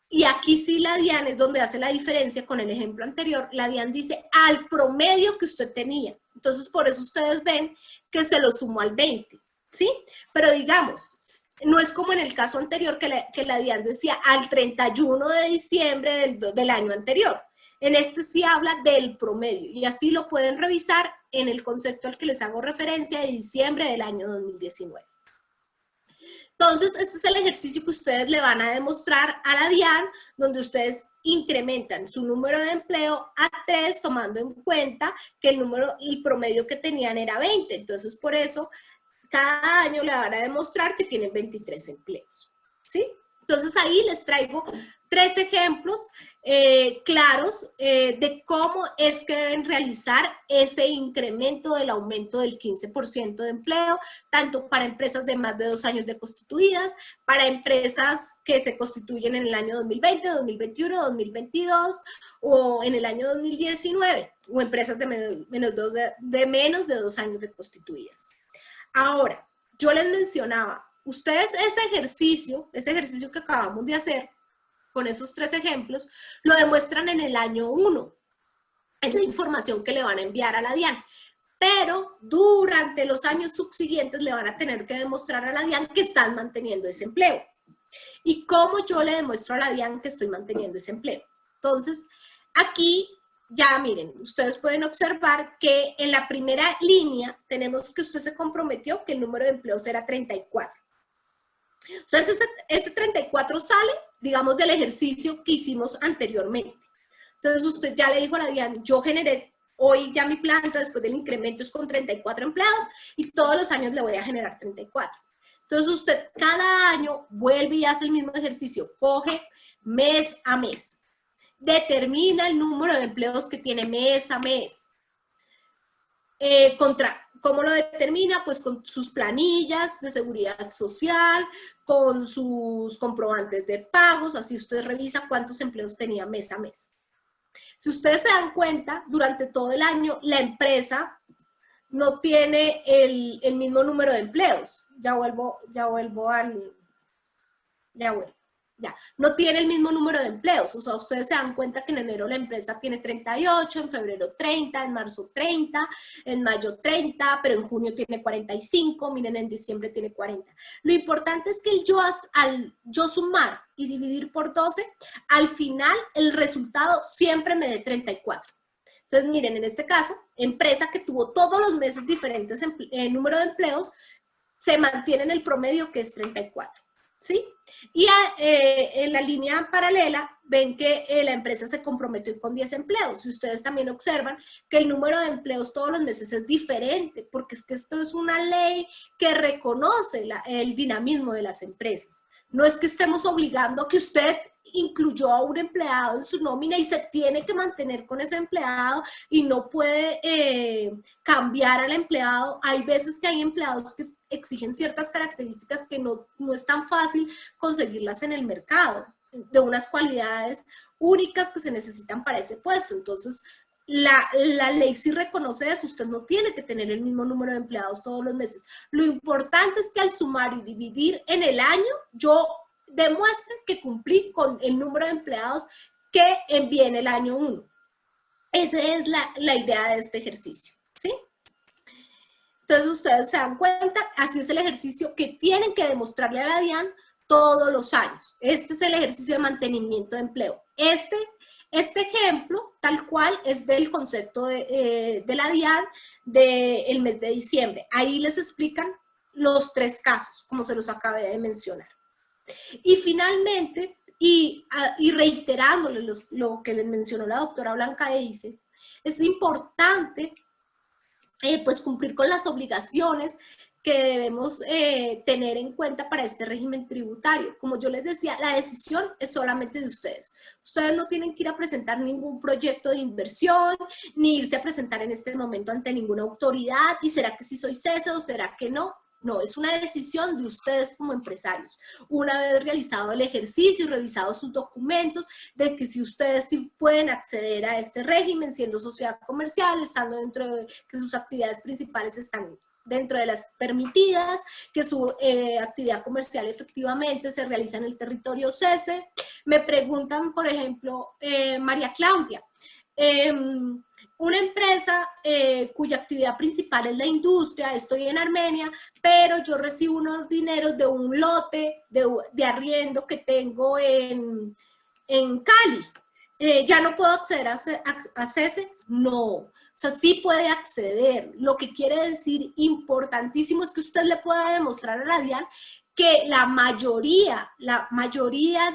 [SPEAKER 4] Y aquí sí la DIAN es donde hace la diferencia con el ejemplo anterior. La DIAN dice al promedio que usted tenía. Entonces, por eso ustedes ven que se lo sumo al 20, ¿sí? Pero digamos, no es como en el caso anterior que la DIAN decía al 31 de diciembre del año anterior. En este sí habla del promedio y así lo pueden revisar en el concepto al que les hago referencia de diciembre del año 2019. Entonces, este es el ejercicio que ustedes le van a demostrar a la DIAN, donde ustedes incrementan su número de empleo a 3, tomando en cuenta que el promedio que tenían era 20. Entonces, por eso, cada año le van a demostrar que tienen 23 empleos, ¿sí? Entonces, ahí les traigo 3 ejemplos claros de cómo es que deben realizar ese incremento del aumento del 15% de empleo, tanto para empresas de más de 2 años de constituidas, para empresas que se constituyen en el año 2020, 2021, 2022 o en el año 2019, o empresas de menos de 2 años de constituidas. Ahora, yo les mencionaba, ustedes ese ejercicio que acabamos de hacer, con esos 3 ejemplos, lo demuestran en el año 1. Es la información que le van a enviar a la DIAN. Pero durante los años subsiguientes le van a tener que demostrar a la DIAN que están manteniendo ese empleo. ¿Y cómo yo le demuestro a la DIAN que estoy manteniendo ese empleo? Entonces, aquí ya miren, ustedes pueden observar que en la primera línea tenemos que usted se comprometió que el número de empleos era 34. O sea, ese 34 sale, digamos, del ejercicio que hicimos anteriormente. Entonces, usted ya le dijo a la DIAN, yo generé hoy ya mi planta, después del incremento es con 34 empleados y todos los años le voy a generar 34. Entonces, usted cada año vuelve y hace el mismo ejercicio, coge mes a mes, determina el número de empleos que tiene mes a mes. ¿Cómo lo determina? Pues con sus planillas de seguridad social, con sus comprobantes de pagos, así usted revisa cuántos empleos tenía mes a mes. Si ustedes se dan cuenta, durante todo el año la empresa no tiene el mismo número de empleos. No tiene el mismo número de empleos. O sea, ustedes se dan cuenta que en enero la empresa tiene 38, en febrero 30, en marzo 30, en mayo 30, pero en junio tiene 45, miren, en diciembre tiene 40. Lo importante es que al yo sumar y dividir por 12, al final el resultado siempre me dé 34. Entonces, miren, en este caso, empresa que tuvo todos los meses diferentes en número de empleos, se mantiene en el promedio que es 34. ¿Sí? Y en la línea paralela ven que la empresa se comprometió con 10 empleos y ustedes también observan que el número de empleos todos los meses es diferente porque es que esto es una ley que reconoce el dinamismo de las empresas. No es que estemos obligando a que usted incluyó a un empleado en su nómina y se tiene que mantener con ese empleado y no puede cambiar al empleado. Hay veces que hay empleados que exigen ciertas características que no es tan fácil conseguirlas en el mercado, de unas cualidades únicas que se necesitan para ese puesto. Entonces, la ley sí reconoce eso, usted no tiene que tener el mismo número de empleados todos los meses. Lo importante es que al sumar y dividir en el año, yo demuestre que cumplí con el número de empleados que envié en el año 1. Esa es la idea de este ejercicio, ¿sí? Entonces ustedes se dan cuenta, así es el ejercicio que tienen que demostrarle a la DIAN todos los años. Este es el ejercicio de mantenimiento de empleo. Este ejemplo, tal cual, es del concepto de la DIAN del mes de diciembre. Ahí les explican los 3 casos, como se los acabé de mencionar. Y finalmente, y reiterándole lo que les mencionó la doctora Blanca dice, es importante pues cumplir con las obligaciones que debemos tener en cuenta para este régimen tributario. Como yo les decía, la decisión es solamente de ustedes. Ustedes no tienen que ir a presentar ningún proyecto de inversión, ni irse a presentar en este momento ante ninguna autoridad, y ¿será que sí soy cese o será que no? No, es una decisión de ustedes como empresarios. Una vez realizado el ejercicio y revisado sus documentos, de que si ustedes sí pueden acceder a este régimen, siendo sociedad comercial, estando dentro de que sus actividades principales están dentro de las permitidas, que su actividad comercial efectivamente se realiza en el territorio cese. Me preguntan, por ejemplo, María Claudia, una empresa cuya actividad principal es la industria, estoy en Armenia, pero yo recibo unos dineros de un lote de arriendo que tengo en Cali. ¿Ya no puedo acceder a cese? No. O sea, sí puede acceder. Lo que quiere decir importantísimo es que usted le pueda demostrar a la DIAN que la mayoría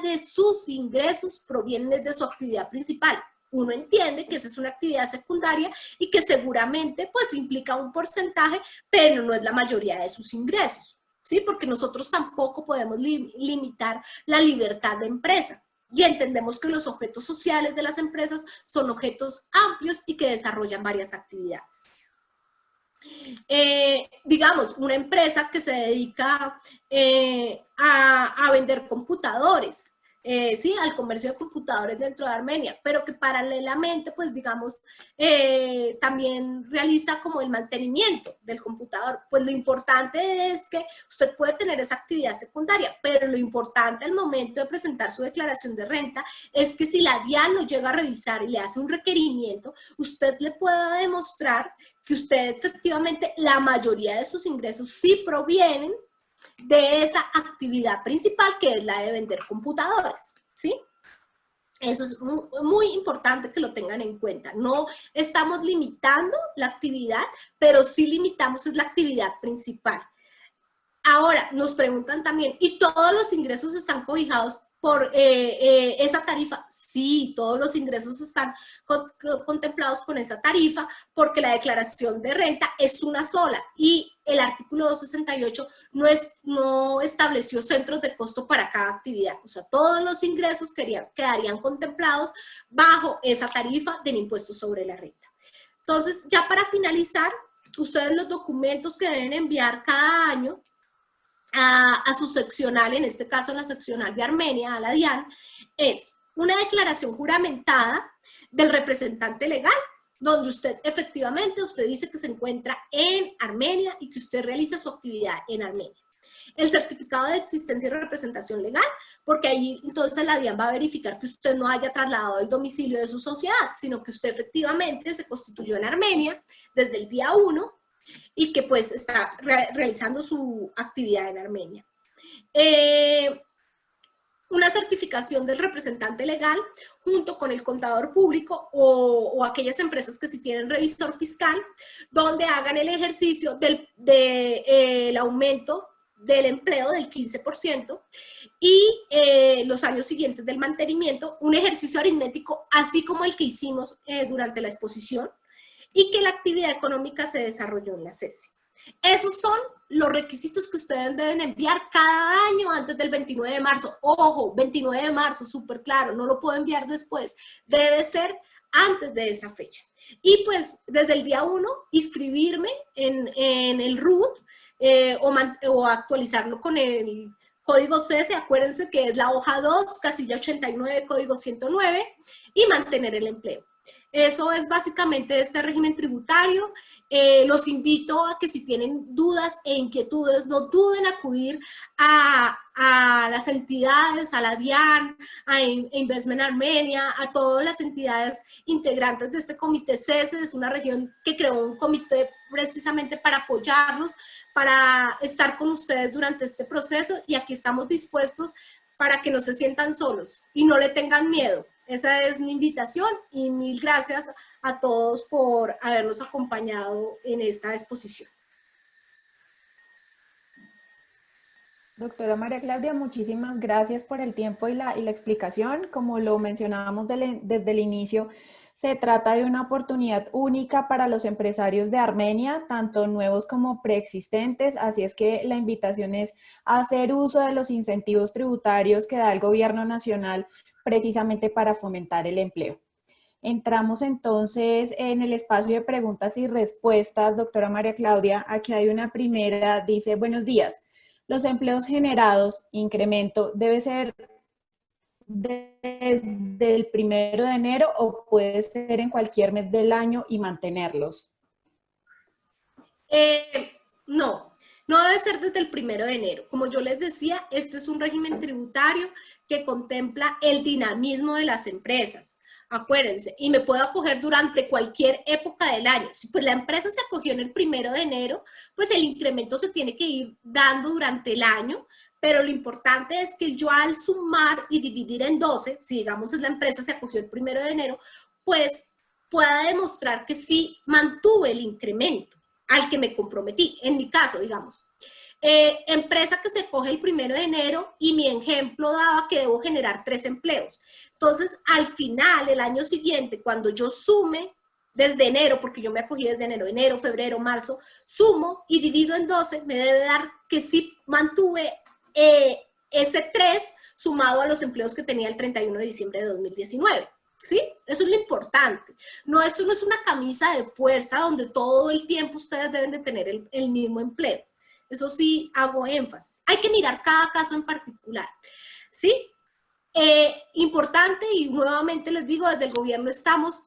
[SPEAKER 4] de sus ingresos provienen de su actividad principal. Uno entiende que esa es una actividad secundaria y que seguramente pues implica un porcentaje, pero no es la mayoría de sus ingresos, ¿sí? Porque nosotros tampoco podemos limitar la libertad de empresa. Y entendemos que los objetos sociales de las empresas son objetos amplios y que desarrollan varias actividades. Digamos, una empresa que se dedica a vender computadores, sí, al comercio de computadores dentro de Armenia, pero que paralelamente, pues digamos, también realiza como el mantenimiento del computador. Pues lo importante es que usted puede tener esa actividad secundaria, pero lo importante al momento de presentar su declaración de renta es que si la DIAN lo llega a revisar y le hace un requerimiento, usted le pueda demostrar que usted efectivamente, la mayoría de sus ingresos sí provienen de esa actividad principal que es la de vender computadores, ¿sí? Eso es muy importante que lo tengan en cuenta. No estamos limitando la actividad, pero sí limitamos es la actividad principal. Ahora, nos preguntan también, ¿y todos los ingresos están cobijados por esa tarifa? Sí, todos los ingresos están contemplados con esa tarifa porque la declaración de renta es una sola y el artículo 268 no estableció centros de costo para cada actividad. O sea, todos los ingresos quedarían contemplados bajo esa tarifa del impuesto sobre la renta. Entonces, ya para finalizar, ustedes los documentos que deben enviar cada año a su seccional, en este caso la seccional de Armenia, a la DIAN, es una declaración juramentada del representante legal, donde usted efectivamente, usted dice que se encuentra en Armenia y que usted realiza su actividad en Armenia. El certificado de existencia y representación legal, porque ahí entonces la DIAN va a verificar que usted no haya trasladado el domicilio de su sociedad, sino que usted efectivamente se constituyó en Armenia desde el día 1, y que pues está realizando su actividad en Armenia. Una certificación del representante legal junto con el contador público o aquellas empresas que sí tienen revisor fiscal, donde hagan el ejercicio del aumento del empleo del 15% y los años siguientes del mantenimiento, un ejercicio aritmético así como el que hicimos durante la exposición, y que la actividad económica se desarrolló en la CESI. Esos son los requisitos que ustedes deben enviar cada año antes del 29 de marzo. Ojo, 29 de marzo, súper claro, no lo puedo enviar después. Debe ser antes de esa fecha. Y pues desde el día 1, inscribirme en el RUT o actualizarlo con el código CESE, acuérdense que es la hoja 2, casilla 89, código 109, y mantener el empleo. Eso es básicamente este régimen tributario. Los invito a que si tienen dudas e inquietudes, no duden en acudir a las entidades, a la DIAN, a Investment Armenia, a todas las entidades integrantes de este comité CESE. Es una región que creó un comité precisamente para apoyarlos, para estar con ustedes durante este proceso, y aquí estamos dispuestos para que no se sientan solos y no le tengan miedo. Esa es mi invitación y mil gracias a todos por habernos acompañado en esta exposición.
[SPEAKER 1] Doctora María Claudia, muchísimas gracias por el tiempo y la explicación. Como lo mencionábamos desde el inicio, se trata de una oportunidad única para los empresarios de Armenia, tanto nuevos como preexistentes, así es que la invitación es a hacer uso de los incentivos tributarios que da el gobierno nacional precisamente para fomentar el empleo. Entramos entonces en el espacio de preguntas y respuestas. Doctora María Claudia, aquí hay una primera, dice: buenos días. Los empleos generados, incremento, ¿debe ser desde el 1 de enero o puede ser en cualquier mes del año y mantenerlos?
[SPEAKER 4] No debe ser desde el 1 de enero. Como yo les decía, este es un régimen tributario que contempla el dinamismo de las empresas. Acuérdense, y me puedo acoger durante cualquier época del año. Si pues la empresa se acogió en el 1 de enero, pues el incremento se tiene que ir dando durante el año, pero lo importante es que yo al sumar y dividir en 12, si digamos la empresa se acogió el 1 de enero, pues pueda demostrar que sí mantuve el incremento al que me comprometí, en mi caso, digamos. empresa que se coge el 1 de enero y mi ejemplo daba que debo generar 3 empleos. Entonces, al final, el año siguiente, cuando yo sume desde enero, porque yo me acogí desde enero, febrero, marzo, sumo y divido en 12, me debe dar que sí mantuve ese 3 sumado a los empleos que tenía el 31 de diciembre de 2019. ¿Sí? Eso es lo importante. No, esto no es una camisa de fuerza donde todo el tiempo ustedes deben de tener el mismo empleo. Eso sí hago énfasis. Hay que mirar cada caso en particular. ¿Sí? Importante, y nuevamente les digo, desde el gobierno estamos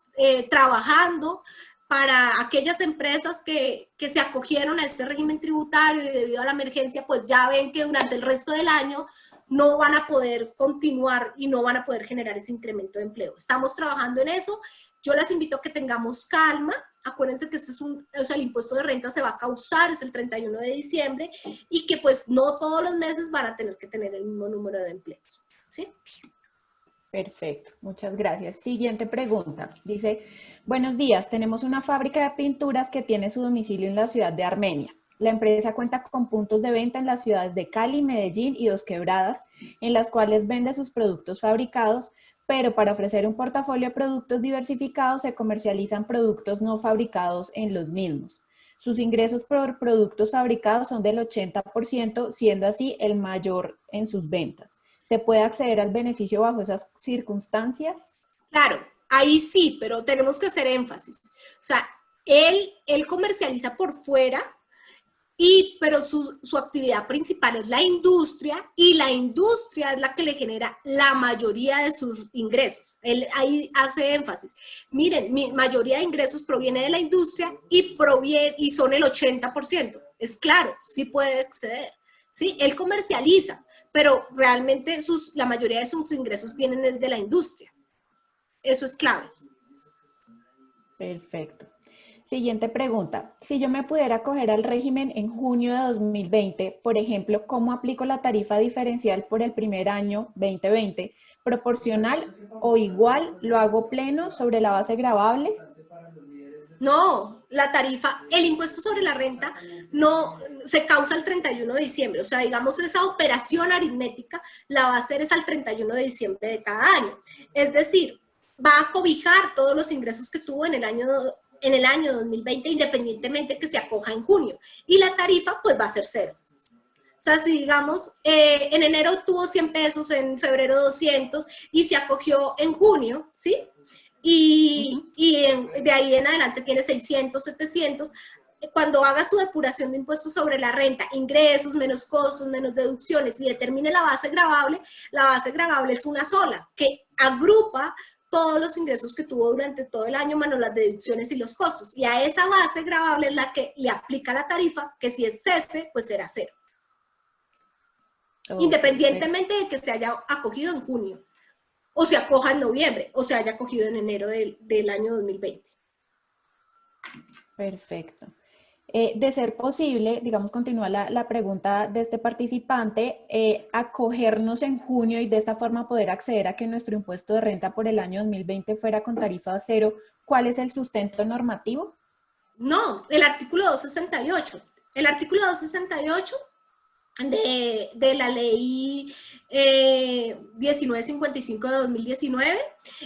[SPEAKER 4] trabajando para aquellas empresas que se acogieron a este régimen tributario y debido a la emergencia, pues ya ven que durante el resto del año no van a poder continuar y no van a poder generar ese incremento de empleo. Estamos trabajando en eso. Yo les invito a que tengamos calma. Acuérdense que este es el impuesto de renta se va a causar, es el 31 de diciembre, y que pues no todos los meses van a tener que tener el mismo número de empleos. ¿Sí?
[SPEAKER 1] Perfecto, muchas gracias. Siguiente pregunta. Dice, buenos días, tenemos una fábrica de pinturas que tiene su domicilio en la ciudad de Armenia. La empresa cuenta con puntos de venta en las ciudades de Cali, Medellín y Dos Quebradas, en las cuales vende sus productos fabricados, pero para ofrecer un portafolio de productos diversificados se comercializan productos no fabricados en los mismos. Sus ingresos por productos fabricados son del 80%, siendo así el mayor en sus ventas. ¿Se puede acceder al beneficio bajo esas circunstancias?
[SPEAKER 4] Claro, ahí sí, pero tenemos que hacer énfasis. O sea, él comercializa por fuera, pero su actividad principal es la industria, y la industria es la que le genera la mayoría de sus ingresos. Él ahí hace énfasis. Miren, mi mayoría de ingresos proviene de la industria y son el 80%. Es claro, sí puede acceder. ¿Sí? Él comercializa, pero realmente la mayoría de sus ingresos vienen de la industria. Eso es clave.
[SPEAKER 1] Perfecto. Siguiente pregunta. Si yo me pudiera acoger al régimen en junio de 2020, por ejemplo, ¿cómo aplico la tarifa diferencial por el primer año 2020? ¿Proporcional o igual lo hago pleno sobre la base gravable?
[SPEAKER 4] No, la tarifa, el impuesto sobre la renta no se causa el 31 de diciembre. O sea, digamos, esa operación aritmética la va a hacer es al 31 de diciembre de cada año. Es decir, va a cobijar todos los ingresos que tuvo en el año 2020, independientemente que se acoja en junio. Y la tarifa, pues, va a ser 0. O sea, si digamos, en enero tuvo 100 pesos, en febrero 200, y se acogió en junio, ¿sí? Y de ahí en adelante tiene 600, 700. Cuando haga su depuración de impuestos sobre la renta, ingresos, menos costos, menos deducciones, y determine la base gravable es una sola, que agrupa todos los ingresos que tuvo durante todo el año, menos las deducciones y los costos. Y a esa base gravable es la que le aplica la tarifa, que si es cese, pues será 0. Independientemente de que se haya acogido en junio, o se acoja en noviembre, o se haya acogido en enero del año 2020.
[SPEAKER 1] Perfecto. De ser posible, digamos, continúa la pregunta de este participante, acogernos en junio y de esta forma poder acceder a que nuestro impuesto de renta por el año 2020 fuera con tarifa 0, ¿cuál es el sustento normativo?
[SPEAKER 4] No, el artículo 268. El artículo 268 de la ley 1955 de 2019,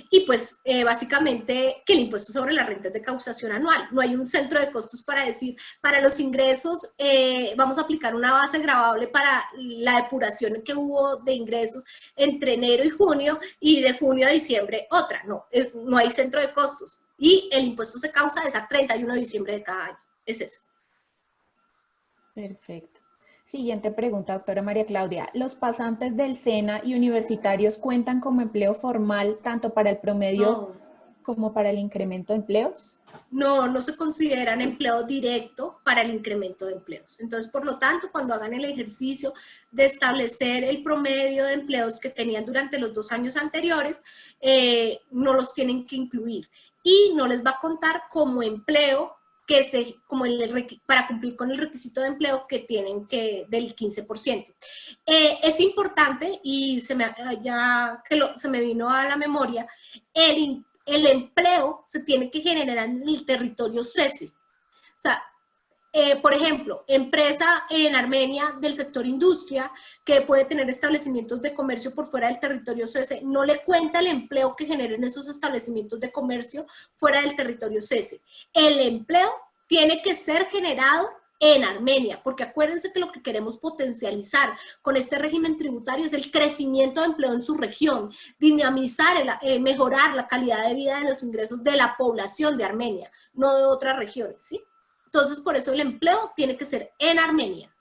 [SPEAKER 4] y pues básicamente que el impuesto sobre la renta es de causación anual. No hay un centro de costos para decir, para los ingresos vamos a aplicar una base gravable para la depuración que hubo de ingresos entre enero y junio, y de junio a diciembre otra. No, no hay centro de costos, y el impuesto se causa a 31 de diciembre de cada año. Es eso.
[SPEAKER 1] Perfecto. Siguiente pregunta, doctora María Claudia. ¿Los pasantes del SENA y universitarios cuentan como empleo formal tanto para el promedio como para el incremento de empleos?
[SPEAKER 4] No, no se consideran empleo directo para el incremento de empleos. Entonces, por lo tanto, cuando hagan el ejercicio de establecer el promedio de empleos que tenían durante los 2 años anteriores, no los tienen que incluir. Y no les va a contar como empleo para cumplir con el requisito de empleo que tienen del 15%. Es importante, y se me vino a la memoria, el empleo se tiene que generar en el territorio cese. O sea, por ejemplo, empresa en Armenia del sector industria que puede tener establecimientos de comercio por fuera del territorio cese, no le cuenta el empleo que generen esos establecimientos de comercio fuera del territorio cese. El empleo tiene que ser generado en Armenia, porque acuérdense que lo que queremos potencializar con este régimen tributario es el crecimiento de empleo en su región, dinamizar, mejorar la calidad de vida de los ingresos de la población de Armenia, no de otras regiones, ¿sí? Entonces, por eso el empleo tiene que ser en Armenia.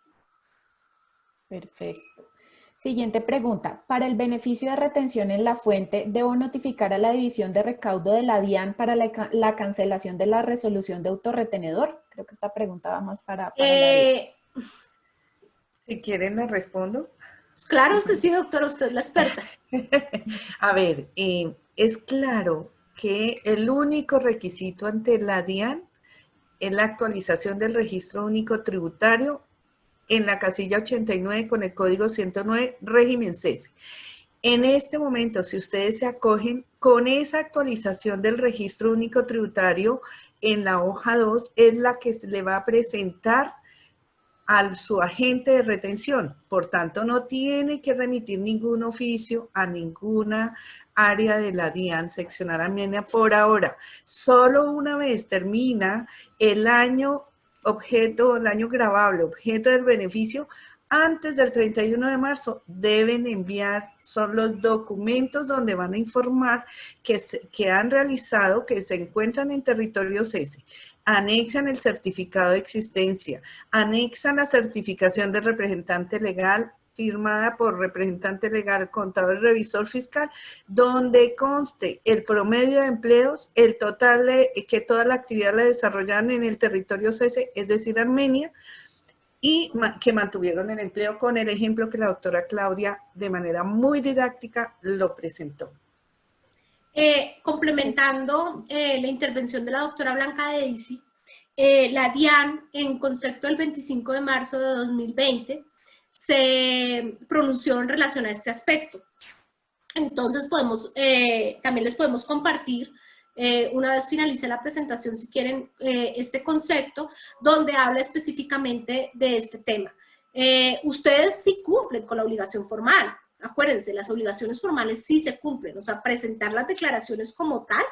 [SPEAKER 1] Perfecto. Siguiente pregunta. Para el beneficio de retención en la fuente, ¿debo notificar a la División de Recaudo de la DIAN para la cancelación de la resolución de autorretenedor? Creo que esta pregunta va más para la DIAN.
[SPEAKER 3] Si quieren, les respondo.
[SPEAKER 4] Claro que sí, doctora, usted es la experta.
[SPEAKER 3] A ver, es claro que el único requisito ante la DIAN es la actualización del registro único tributario en la casilla 89 con el código 109, régimen cese. En este momento, si ustedes se acogen con esa actualización del registro único tributario en la hoja 2, es la que se le va a presentar a su agente de retención. Por tanto, no tiene que remitir ningún oficio a ninguna área de la DIAN seccional Armenia por ahora. Solo una vez termina el año objeto, el año gravable, objeto del beneficio, antes del 31 de marzo deben enviar, son los documentos donde van a informar que han realizado, que se encuentran en territorio cese. Anexan el certificado de existencia, anexan la certificación del representante legal firmada por representante legal, contador y revisor fiscal, donde conste el promedio de empleos, el total de que toda la actividad la desarrollaron en el territorio cese, es decir, Armenia, y que mantuvieron el empleo con el ejemplo que la doctora Claudia de manera muy didáctica lo presentó.
[SPEAKER 4] Complementando la intervención de la doctora Blanca Deisi, la DIAN, en concepto del 25 de marzo de 2020, se pronunció en relación a este aspecto. Entonces, también les podemos compartir, una vez finalice la presentación, si quieren, este concepto, donde habla específicamente de este tema. Ustedes sí cumplen con la obligación formal. Acuérdense, las obligaciones formales sí se cumplen, o sea, presentar las declaraciones como tal,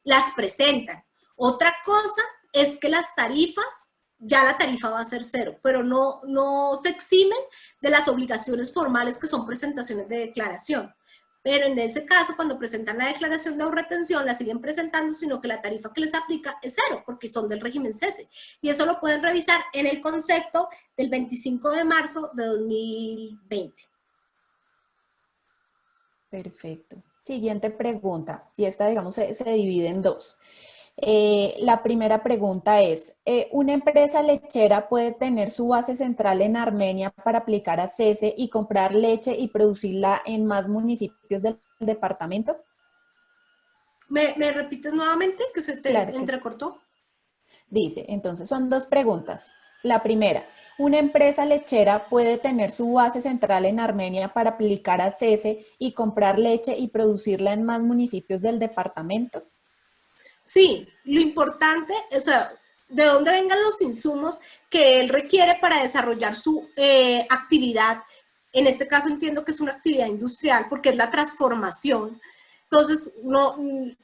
[SPEAKER 4] las presentan. Otra cosa es que las tarifas, ya la tarifa va a ser cero, pero no se eximen de las obligaciones formales que son presentaciones de declaración. Pero en ese caso, cuando presentan la declaración de retención, la siguen presentando, sino que la tarifa que les aplica es cero, porque son del régimen cese. Y eso lo pueden revisar en el concepto del 25 de marzo de 2020.
[SPEAKER 1] Perfecto. Siguiente pregunta, y esta, digamos, se divide en dos. La primera pregunta es, ¿una empresa lechera puede tener su base central en Armenia para aplicar a cese y comprar leche y producirla en más municipios del departamento?
[SPEAKER 4] ¿Me repites nuevamente que se te entrecortó?
[SPEAKER 1] Dice, entonces son dos preguntas. La primera, ¿una empresa lechera puede tener su base central en Armenia para aplicar a cese y comprar leche y producirla en más municipios del departamento?
[SPEAKER 4] Sí, lo importante, o sea, de dónde vengan los insumos que él requiere para desarrollar su actividad. En este caso entiendo que es una actividad industrial porque es la transformación. Entonces,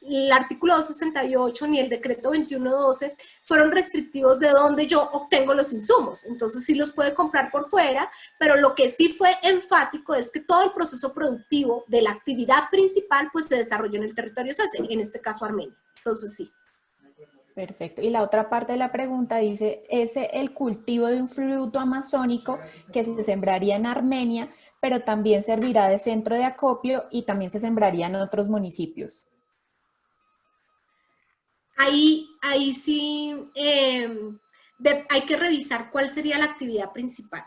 [SPEAKER 4] el artículo 268 ni el decreto 2112 fueron restrictivos de dónde yo obtengo los insumos. Entonces, sí los puede comprar por fuera, pero lo que sí fue enfático es que todo el proceso productivo de la actividad principal pues se desarrolló en el territorio cese, en este caso Armenia. Entonces, sí.
[SPEAKER 1] Perfecto. Y la otra parte de la pregunta dice, ¿es el cultivo de un fruto amazónico que se sembraría en Armenia, pero también servirá de centro de acopio y también se sembraría en otros municipios?
[SPEAKER 4] Ahí sí hay que revisar cuál sería la actividad principal.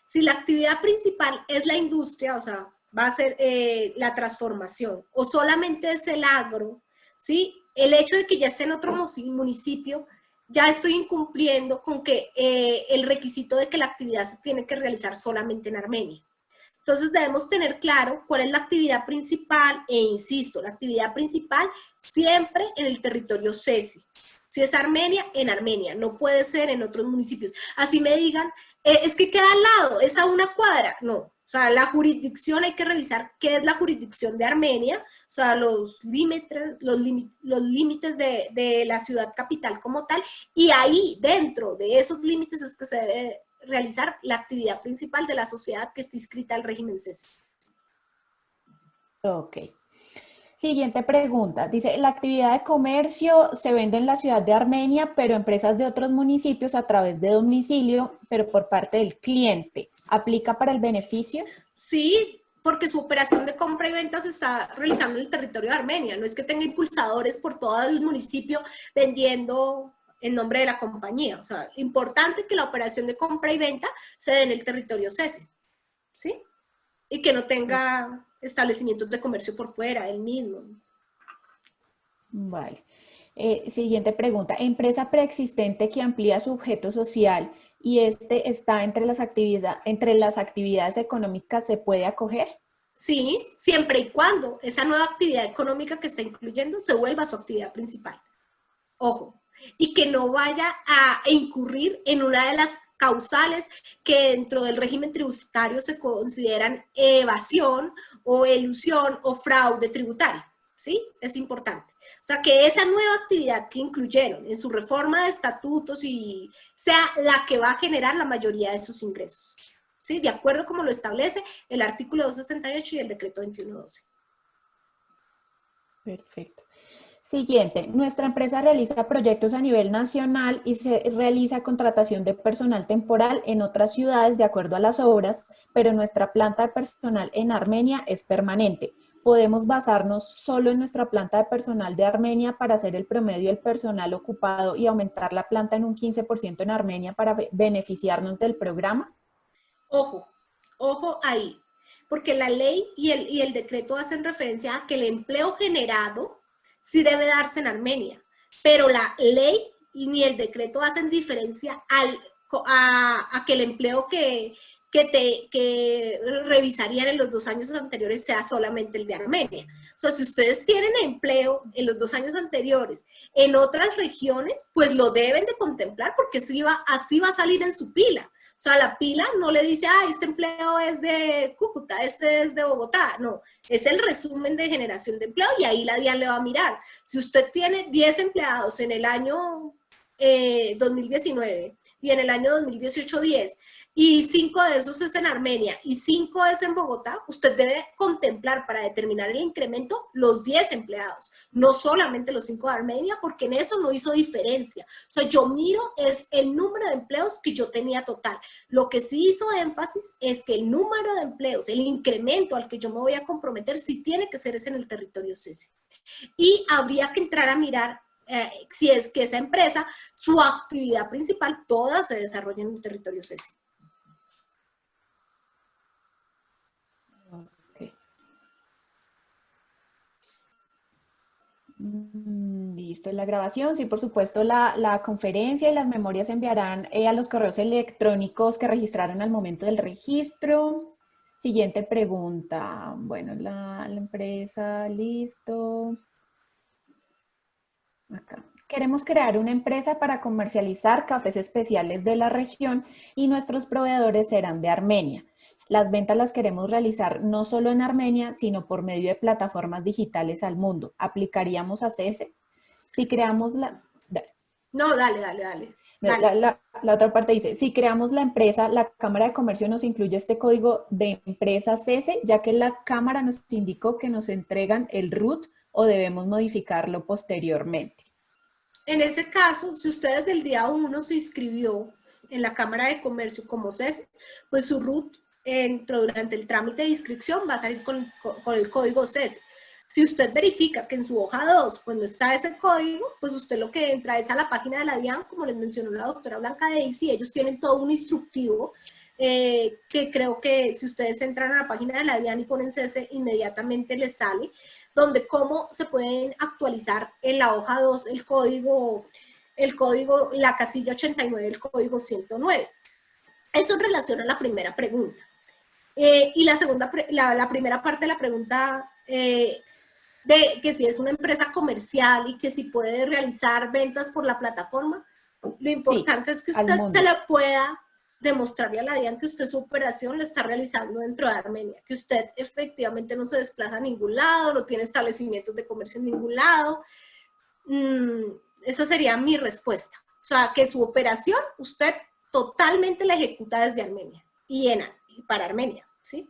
[SPEAKER 4] Si la actividad principal es la industria, o sea, va a ser la transformación, o solamente es el agro, ¿sí? El hecho de que ya esté en otro municipio, ya estoy incumpliendo con que el requisito de que la actividad se tiene que realizar solamente en Armenia. Entonces debemos tener claro cuál es la actividad principal, e insisto, la actividad principal siempre en el territorio cese, Si es Armenia, en Armenia, no puede ser en otros municipios. Así me digan, es que queda al lado, es a una cuadra. No, o sea, la jurisdicción hay que revisar qué es la jurisdicción de Armenia, o sea, los límites de la ciudad capital como tal, y ahí, dentro de esos límites, es que se debe realizar la actividad principal de la sociedad que está inscrita al régimen CESE.
[SPEAKER 1] Ok. Siguiente pregunta. Dice, la actividad de comercio se vende en la ciudad de Armenia, pero empresas de otros municipios a través de domicilio, pero por parte del cliente. ¿Aplica para el beneficio?
[SPEAKER 4] Sí, porque su operación de compra y venta se está realizando en el territorio de Armenia. No es que tenga impulsadores por todo el municipio vendiendo en nombre de la compañía. O sea, importante que la operación de compra y venta se dé en el territorio CESE, ¿sí? Y que no tenga establecimientos de comercio por fuera del mismo.
[SPEAKER 1] Vale. Siguiente pregunta. Empresa preexistente que amplía su objeto social y este está entre las actividades económicas, ¿se puede acoger?
[SPEAKER 4] Sí, siempre y cuando esa nueva actividad económica que está incluyendo se vuelva su actividad principal. Ojo, y que no vaya a incurrir en una de las causales que dentro del régimen tributario se consideran evasión o elusión o fraude tributario, ¿sí? Es importante. O sea, que esa nueva actividad que incluyeron en su reforma de estatutos y sea la que va a generar la mayoría de sus ingresos, ¿sí? De acuerdo como lo establece el artículo 268 y el decreto 2112.
[SPEAKER 1] Perfecto. Siguiente, nuestra empresa realiza proyectos a nivel nacional y se realiza contratación de personal temporal en otras ciudades de acuerdo a las obras, pero nuestra planta de personal en Armenia es permanente. ¿Podemos basarnos solo en nuestra planta de personal de Armenia para hacer el promedio del personal ocupado y aumentar la planta en un 15% en Armenia para beneficiarnos del programa?
[SPEAKER 4] Ojo, ojo ahí, porque la ley y el decreto hacen referencia a que el empleo generado sí debe darse en Armenia, pero la ley ni el decreto hacen diferencia a que el empleo que revisarían en los 2 años anteriores sea solamente el de Armenia. O sea, si ustedes tienen empleo en los 2 años anteriores en otras regiones, pues lo deben de contemplar porque así va a salir en su pila. O sea, la pila no le dice, este empleo es de Cúcuta, este es de Bogotá. No, es el resumen de generación de empleo y ahí la DIAN le va a mirar. Si usted tiene 10 empleados en el año 2019 y en el año 2018 10, y 5 de esos es en Armenia y 5 es en Bogotá, usted debe contemplar para determinar el incremento los 10 empleados, no solamente los 5 de Armenia, porque en eso no hizo diferencia. O sea, yo miro es el número de empleos que yo tenía total. Lo que sí hizo énfasis es que el número de empleos, el incremento al que yo me voy a comprometer, sí tiene que ser ese en el territorio CESE. Y habría que entrar a mirar si es que esa empresa, su actividad principal, toda se desarrolla en el territorio CESE.
[SPEAKER 1] Listo, la grabación, sí, por supuesto, la conferencia y las memorias se enviarán a los correos electrónicos que registraron al momento del registro. Siguiente pregunta. Bueno, la empresa, listo. Acá. Queremos crear una empresa para comercializar cafés especiales de la región y nuestros proveedores serán de Armenia. Las ventas las queremos realizar no solo en Armenia, sino por medio de plataformas digitales al mundo. ¿Aplicaríamos a CESE? Si creamos la...
[SPEAKER 4] No, dale.
[SPEAKER 1] La otra parte dice, si creamos la empresa, la Cámara de Comercio nos incluye este código de empresa CESE, ya que la Cámara nos indicó que nos entregan el RUT o debemos modificarlo posteriormente.
[SPEAKER 4] En ese caso, si usted desde el día 1 se inscribió en la Cámara de Comercio como CESE, pues su RUT durante el trámite de inscripción va a salir con el código CESE. Si usted verifica que en su hoja 2, cuando está ese código, pues usted lo que entra es a la página de la DIAN, como les mencionó la doctora Blanca Daisy, ellos tienen todo un instructivo que creo que si ustedes entran a la página de la DIAN y ponen CESE, inmediatamente les sale, donde cómo se pueden actualizar en la hoja 2 el código, la casilla 89 del código 109. Eso en relación a la primera pregunta. Y la primera parte de la pregunta, de que si es una empresa comercial y que si puede realizar ventas por la plataforma, lo importante es que usted se le pueda demostrarle a la DIAN que usted su operación la está realizando dentro de Armenia, que usted efectivamente no se desplaza a ningún lado, no tiene establecimientos de comercio en ningún lado. Esa sería mi respuesta. O sea, que su operación usted totalmente la ejecuta desde Armenia y para Armenia, ¿sí?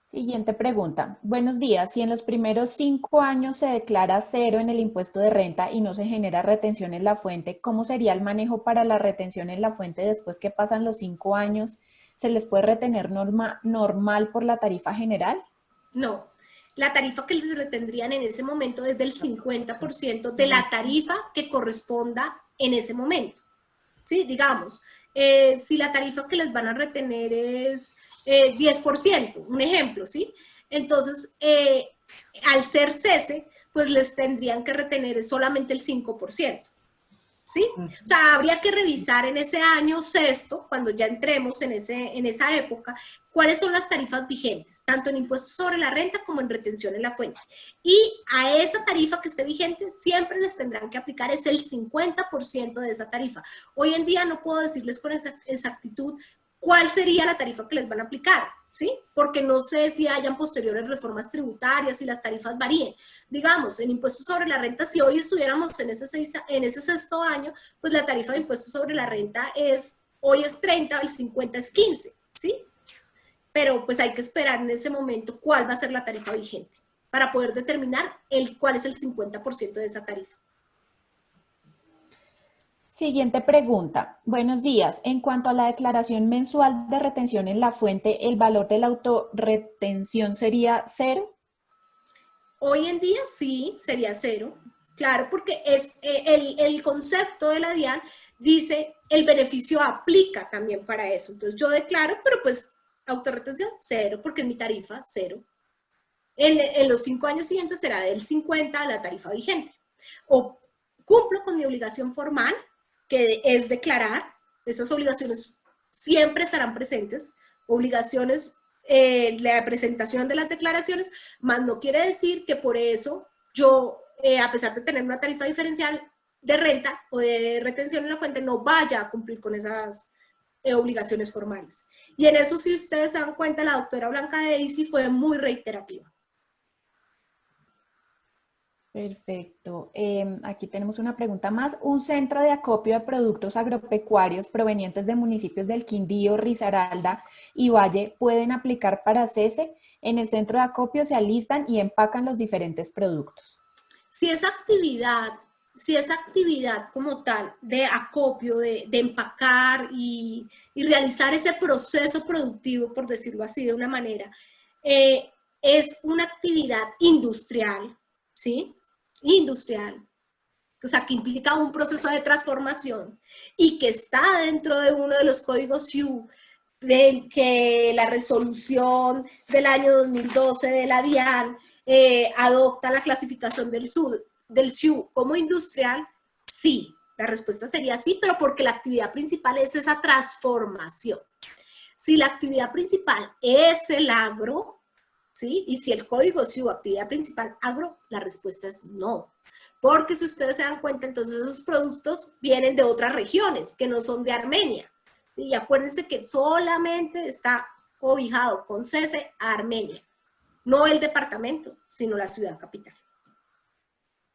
[SPEAKER 1] Siguiente pregunta. Buenos días. Si en los primeros 5 años se declara cero en el impuesto de renta y no se genera retención en la fuente, ¿cómo sería el manejo para la retención en la fuente después que pasan los 5 años? ¿Se les puede retener normal por la tarifa general?
[SPEAKER 4] No. La tarifa que les retendrían en ese momento es del 50% de la tarifa que corresponda en ese momento. ¿Sí? Digamos, si la tarifa que les van a retener es 10%, un ejemplo, ¿sí? Entonces, al ser cese, pues les tendrían que retener solamente el 5%, ¿sí? O sea, habría que revisar en ese año sexto, cuando ya entremos en esa época, cuáles son las tarifas vigentes, tanto en impuestos sobre la renta como en retención en la fuente. Y a esa tarifa que esté vigente, siempre les tendrán que aplicar es el 50% de esa tarifa. Hoy en día no puedo decirles con exactitud cuál sería la tarifa que les van a aplicar, ¿sí? Porque no sé si hayan posteriores reformas tributarias y las tarifas varíen. Digamos, en impuestos sobre la renta, si hoy estuviéramos en ese sexto año, pues la tarifa de impuestos sobre la renta hoy es 30, el 50 es 15, ¿sí? Pero pues hay que esperar en ese momento cuál va a ser la tarifa vigente para poder determinar cuál es el 50% de esa tarifa.
[SPEAKER 1] Siguiente pregunta. Buenos días. En cuanto a la declaración mensual de retención en la fuente, ¿el valor de la autorretención sería cero?
[SPEAKER 4] Hoy en día sí, sería cero. Claro, porque es el concepto de la DIAN dice el beneficio aplica también para eso. Entonces yo declaro, pero pues autorretención cero, porque en mi tarifa cero. En los 5 años siguientes será del 50 a la tarifa vigente. O cumplo con mi obligación formal, que es declarar. Esas obligaciones siempre estarán presentes. Obligaciones, la presentación de las declaraciones, más no quiere decir que por eso yo, a pesar de tener una tarifa diferencial de renta o de retención en la fuente, no vaya a cumplir con esas obligaciones formales. Y en eso, si ustedes se dan cuenta, la doctora Blanca Daisy fue muy reiterativa.
[SPEAKER 1] Perfecto. Aquí tenemos una pregunta más. ¿Un centro de acopio de productos agropecuarios provenientes de municipios del Quindío, Risaralda y Valle pueden aplicar para cese? En el centro de acopio se alistan y empacan los diferentes productos.
[SPEAKER 4] Si esa actividad como tal de acopio, de empacar y realizar ese proceso productivo, por decirlo así de una manera, es una actividad industrial, ¿sí? Industrial, o sea, que implica un proceso de transformación y que está dentro de uno de los códigos SIU, que la resolución del año 2012 de la DIAN adopta la clasificación del SIU como industrial, sí, la respuesta sería sí, pero porque la actividad principal es esa transformación. Si la actividad principal es el agro, ¿sí? Y si el código SIU, actividad principal agro, la respuesta es no. Porque si ustedes se dan cuenta, entonces esos productos vienen de otras regiones que no son de Armenia. Y acuérdense que solamente está cobijado con cese a Armenia. No el departamento, sino la ciudad capital.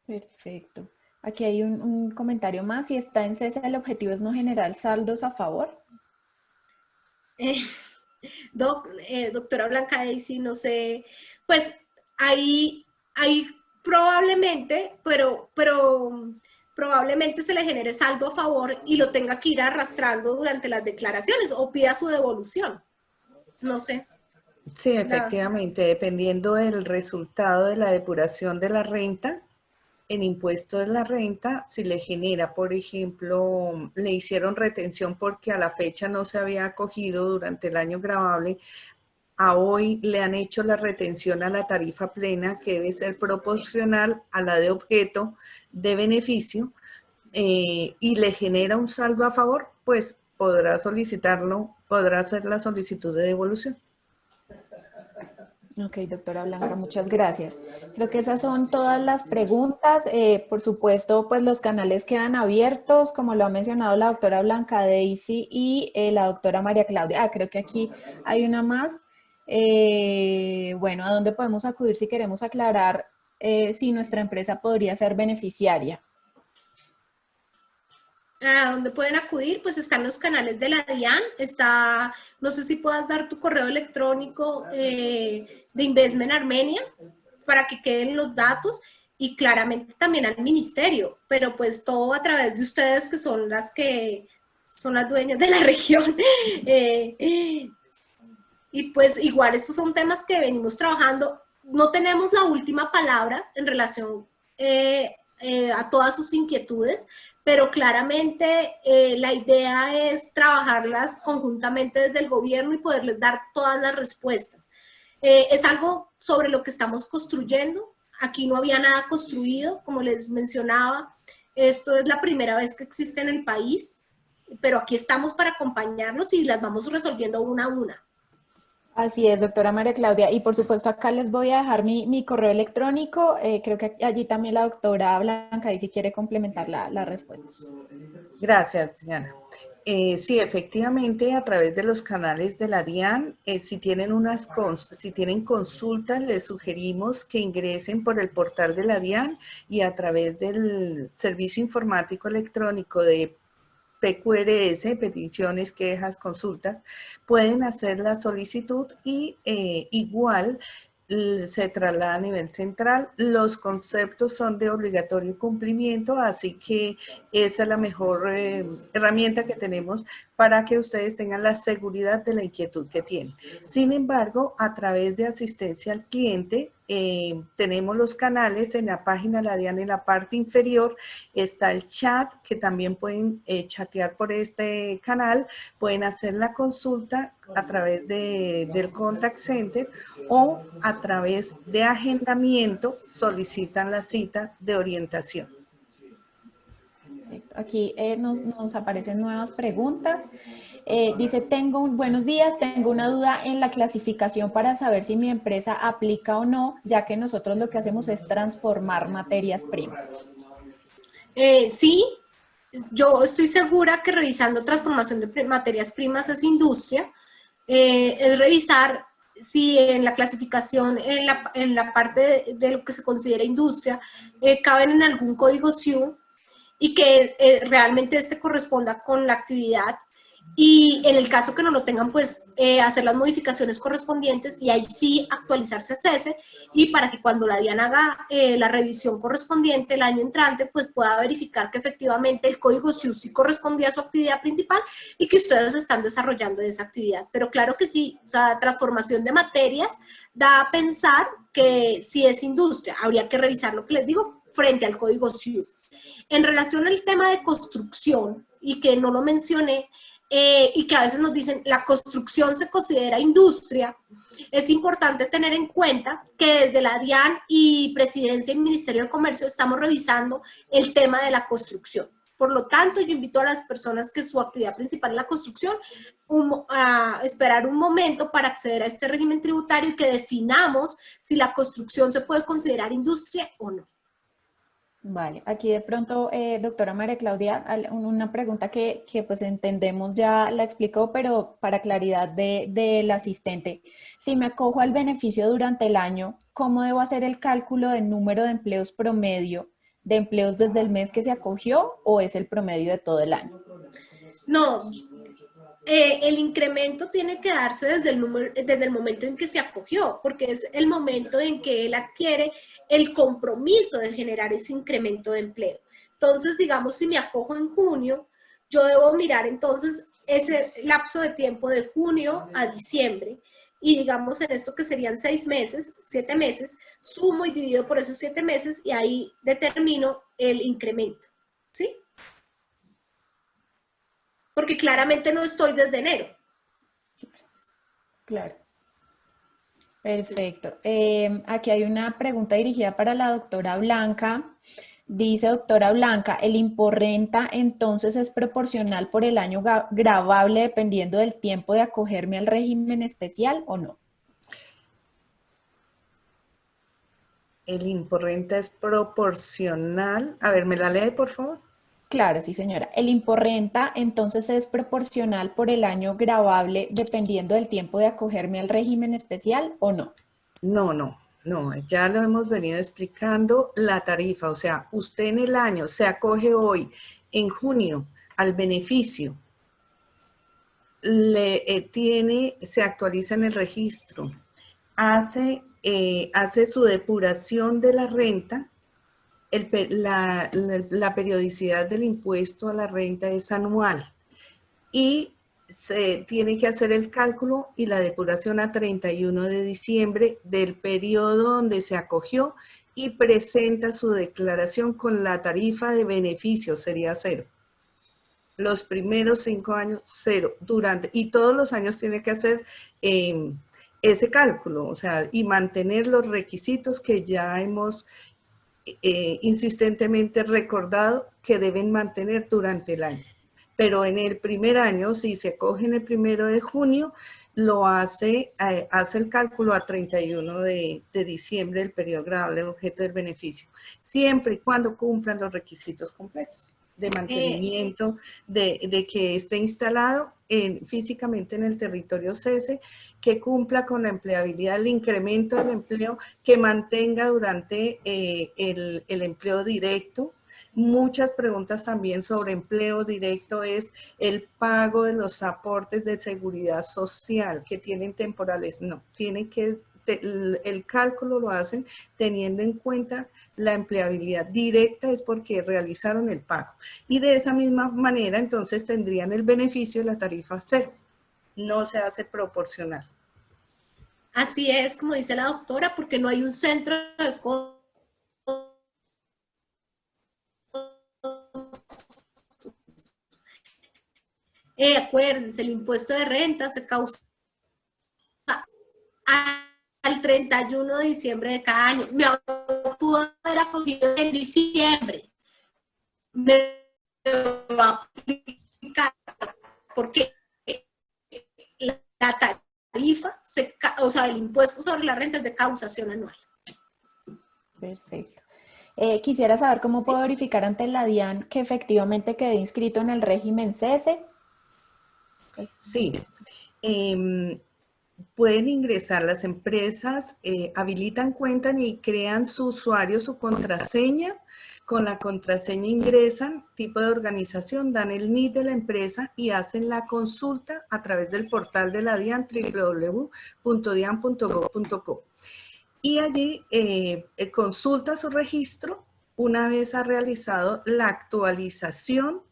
[SPEAKER 1] Perfecto. Aquí hay un comentario más. Si está en cese, el objetivo es no generar saldos a favor.
[SPEAKER 4] Doctora Blanca Daisy, no sé, pues ahí probablemente, pero probablemente se le genere saldo a favor y lo tenga que ir arrastrando durante las declaraciones o pida su devolución. No sé.
[SPEAKER 3] Sí, efectivamente, dependiendo del resultado de la depuración de la renta, en impuesto de la renta, si le genera, por ejemplo, le hicieron retención porque a la fecha no se había acogido durante el año gravable, a hoy le han hecho la retención a la tarifa plena que debe ser proporcional a la de objeto de beneficio y le genera un saldo a favor, pues podrá solicitarlo, podrá hacer la solicitud de devolución.
[SPEAKER 1] Ok, doctora Blanca, muchas gracias. Creo que esas son todas las preguntas. Por supuesto, pues los canales quedan abiertos, como lo ha mencionado la doctora Blanca Daisy y la doctora María Claudia. Creo que aquí hay una más. Bueno, ¿a dónde podemos acudir si queremos aclarar si nuestra empresa podría ser beneficiaria?
[SPEAKER 4] ¿A dónde pueden acudir? Pues están los canales de la DIAN, está, no sé si puedas dar tu correo electrónico de Investment Armenia para que queden los datos y claramente también al ministerio, pero pues todo a través de ustedes que son las dueñas de la región. Y pues igual estos son temas que venimos trabajando. No tenemos la última palabra en relación a todas sus inquietudes, pero claramente la idea es trabajarlas conjuntamente desde el gobierno y poderles dar todas las respuestas. Es algo sobre lo que estamos construyendo. Aquí no había nada construido, como les mencionaba. Esto es la primera vez que existe en el país, pero aquí estamos para acompañarnos y las vamos resolviendo una a una.
[SPEAKER 1] Así es, doctora María Claudia. Y por supuesto acá les voy a dejar mi correo electrónico. Creo que allí también la doctora Blanca, y si quiere complementar la respuesta.
[SPEAKER 3] Gracias, Diana. Sí, efectivamente, a través de los canales de la DIAN, si tienen consultas, les sugerimos que ingresen por el portal de la DIAN y a través del servicio informático electrónico de PQRS, peticiones, quejas, consultas, pueden hacer la solicitud y igual se traslada a nivel central. Los conceptos son de obligatorio cumplimiento, así que esa es la mejor herramienta que tenemos para que ustedes tengan la seguridad de la inquietud que tienen. Sin embargo, a través de asistencia al cliente, tenemos los canales en la página de la DIAN, en la parte inferior está el chat, que también pueden chatear por este canal, pueden hacer la consulta a través del contact center o a través de agendamiento solicitan la cita de orientación.
[SPEAKER 1] Aquí nos aparecen nuevas preguntas. Dice, buenos días, tengo una duda en la clasificación para saber si mi empresa aplica o no, ya que nosotros lo que hacemos es transformar materias primas.
[SPEAKER 4] Sí, yo estoy segura que revisando transformación de materias primas es industria, es revisar si en la clasificación, en la parte de lo que se considera industria, caben en algún código SIU y que realmente este corresponda con la actividad. Y en el caso que no lo tengan, pues hacer las modificaciones correspondientes y ahí sí actualizarse a CESE y para que cuando la DIAN haga la revisión correspondiente el año entrante, pues pueda verificar que efectivamente el código SIU sí correspondía a su actividad principal y que ustedes están desarrollando esa actividad. Pero claro que sí, o sea, transformación de materias da a pensar que sí es industria. Habría que revisar lo que les digo frente al código SIU. En relación al tema de construcción, y que no lo mencioné, y que a veces nos dicen la construcción se considera industria, es importante tener en cuenta que desde la DIAN y Presidencia y Ministerio de Comercio estamos revisando el tema de la construcción. Por lo tanto, yo invito a las personas que su actividad principal es la construcción a esperar un momento para acceder a este régimen tributario y que definamos si la construcción se puede considerar industria o no.
[SPEAKER 1] Vale, aquí de pronto, doctora María Claudia, una pregunta que pues entendemos ya la explicó, pero para claridad del asistente. Si me acojo al beneficio durante el año, ¿cómo debo hacer el cálculo del número de empleos promedio de empleos desde el mes que se acogió o es el promedio de todo el año?
[SPEAKER 4] No, el incremento tiene que darse desde el momento en que se acogió, porque es el momento en que él adquiere el compromiso de generar ese incremento de empleo. Entonces, digamos, si me acojo en junio, yo debo mirar entonces ese lapso de tiempo de junio a diciembre, y digamos en esto que serían 6 meses, 7 meses, sumo y divido por esos 7 meses y ahí determino el incremento, ¿sí? Porque claramente no estoy desde enero.
[SPEAKER 1] Claro. Perfecto. Aquí hay una pregunta dirigida para la doctora Blanca. Dice, doctora Blanca, ¿el imporrenta entonces es proporcional por el año gravable dependiendo del tiempo de acogerme al régimen especial o no?
[SPEAKER 3] El imporrenta es proporcional. A ver, ¿me la lee, por favor?
[SPEAKER 1] Claro, sí, señora. El imporrenta entonces es proporcional por el año gravable dependiendo del tiempo de acogerme al régimen especial o no.
[SPEAKER 3] No, ya lo hemos venido explicando, la tarifa, o sea, usted en el año se acoge hoy, en junio, al beneficio, se actualiza en el registro, hace su depuración de la renta, la periodicidad del impuesto a la renta es anual y se tiene que hacer el cálculo y la depuración a 31 de diciembre del periodo donde se acogió y presenta su declaración con la tarifa de beneficio, sería cero. Los primeros 5 años, cero. Y todos los años tiene que hacer ese cálculo, o sea, y mantener los requisitos que ya hemos insistentemente recordado que deben mantener durante el año. Pero en el primer año, si se coge en el 1 de junio, lo hace el cálculo a 31 de diciembre del periodo gravable objeto del beneficio, siempre y cuando cumplan los requisitos completos de mantenimiento, de que esté instalado físicamente en el territorio CESE, que cumpla con la empleabilidad, el incremento del empleo, que mantenga durante el empleo directo. Muchas preguntas también sobre empleo directo es el pago de los aportes de seguridad social que tienen temporales. No, tiene que el cálculo lo hacen teniendo en cuenta la empleabilidad directa, es porque realizaron el pago. Y de esa misma manera, entonces, tendrían el beneficio de la tarifa cero. No se hace proporcional.
[SPEAKER 4] Así es, como dice la doctora, porque no hay un centro de costos. Acuérdense, el impuesto de renta se causa al 31 de diciembre de cada año. Me pudo haber acogido en diciembre. Me va a aplicar porque la tarifa, o sea, el impuesto sobre la renta es de causación anual.
[SPEAKER 1] Perfecto. Quisiera saber cómo puedo verificar ante la DIAN que efectivamente quedé inscrito en el régimen CESE.
[SPEAKER 3] Sí. Pueden ingresar las empresas, habilitan cuenta y crean su usuario, su contraseña. Con la contraseña ingresan, tipo de organización, dan el NID de la empresa y hacen la consulta a través del portal de la DIAN, www.dian.gov.co. Y allí consulta su registro una vez ha realizado la actualización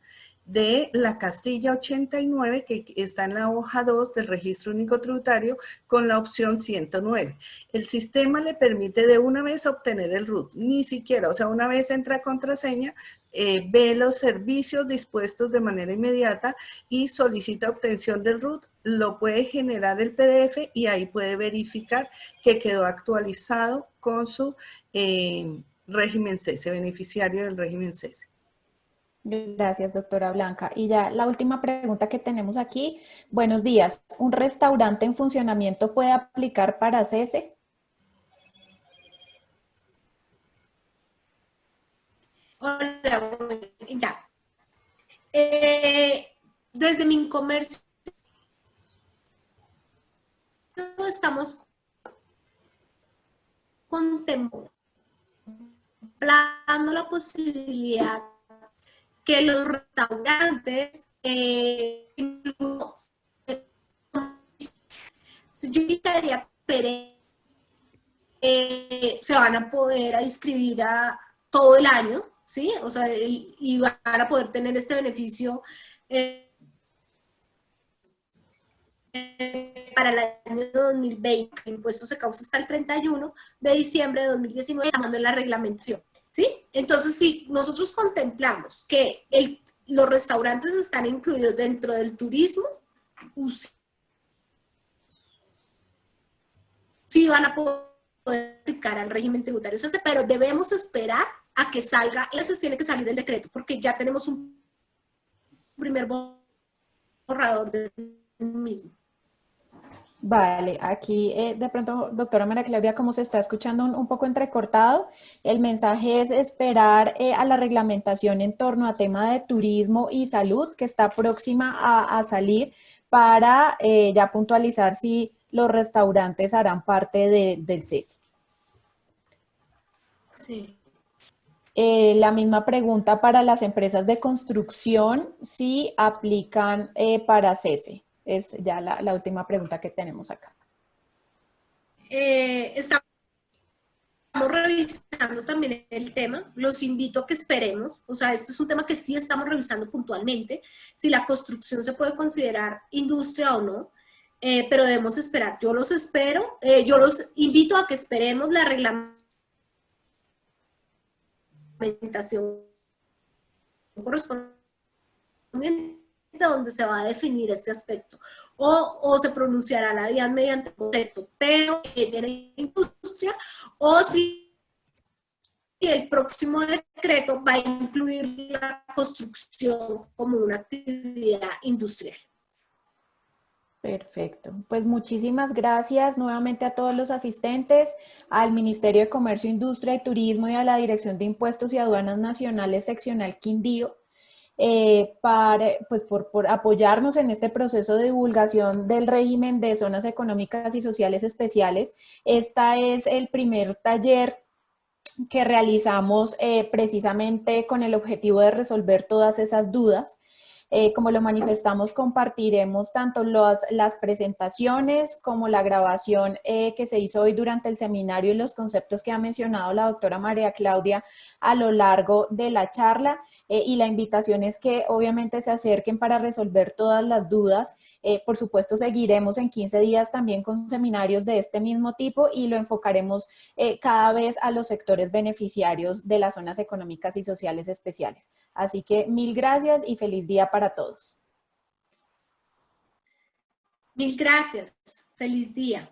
[SPEAKER 3] de la casilla 89 que está en la hoja 2 del registro único tributario con la opción 109. El sistema le permite de una vez obtener el RUT, ni siquiera, o sea, una vez entra contraseña, ve los servicios dispuestos de manera inmediata y solicita obtención del RUT, lo puede generar el PDF y ahí puede verificar que quedó actualizado con su régimen CESE, beneficiario del régimen CESE.
[SPEAKER 1] Gracias, doctora Blanca. Y ya la última pregunta que tenemos aquí. Buenos días. ¿Un restaurante en funcionamiento puede aplicar para CESE?
[SPEAKER 4] Hola, ya. Desde mi comercio estamos contemplando la posibilidad que los restaurantes yo invitaría se van a poder inscribir a todo el año, ¿sí? O sea, y van a poder tener este beneficio para el año 2020. El impuesto se causa hasta el 31 de diciembre de 2019, estamos en la reglamentación, ¿sí? Entonces, si nosotros contemplamos que los restaurantes están incluidos dentro del turismo, sí van a poder aplicar al régimen tributario CESE, pero debemos esperar a que salga, ese tiene que salir el decreto, porque ya tenemos un primer borrador del mismo.
[SPEAKER 1] Vale, aquí de pronto, doctora María Claudia, como se está escuchando un poco entrecortado, el mensaje es esperar a la reglamentación en torno a tema de turismo y salud que está próxima a salir para ya puntualizar si los restaurantes harán parte del cese.
[SPEAKER 4] Sí.
[SPEAKER 1] La misma pregunta para las empresas de construcción, si aplican para cese. Es ya la última pregunta que tenemos acá.
[SPEAKER 4] Estamos revisando también el tema, los invito a que esperemos, o sea, esto es un tema que sí estamos revisando puntualmente, si la construcción se puede considerar industria o no, pero debemos esperar. Yo los espero, yo los invito a que esperemos la reglamentación correspondiente donde se va a definir este aspecto. O se pronunciará la DIAN mediante concepto, pero de industria, o si el próximo decreto va a incluir la construcción como una actividad industrial.
[SPEAKER 1] Perfecto. Pues muchísimas gracias nuevamente a todos los asistentes, al Ministerio de Comercio, Industria y Turismo y a la Dirección de Impuestos y Aduanas Nacionales Seccional Quindío, por apoyarnos en este proceso de divulgación del régimen de zonas económicas y sociales especiales. Este es el primer taller que realizamos precisamente con el objetivo de resolver todas esas dudas. Como lo manifestamos, compartiremos tanto las presentaciones como la grabación que se hizo hoy durante el seminario y los conceptos que ha mencionado la doctora María Claudia a lo largo de la charla. Y la invitación es que obviamente se acerquen para resolver todas las dudas. Por supuesto, seguiremos en 15 días también con seminarios de este mismo tipo y lo enfocaremos cada vez a los sectores beneficiarios de las zonas económicas y sociales especiales. Así que mil gracias y feliz día para todos.
[SPEAKER 4] Mil gracias. Feliz día.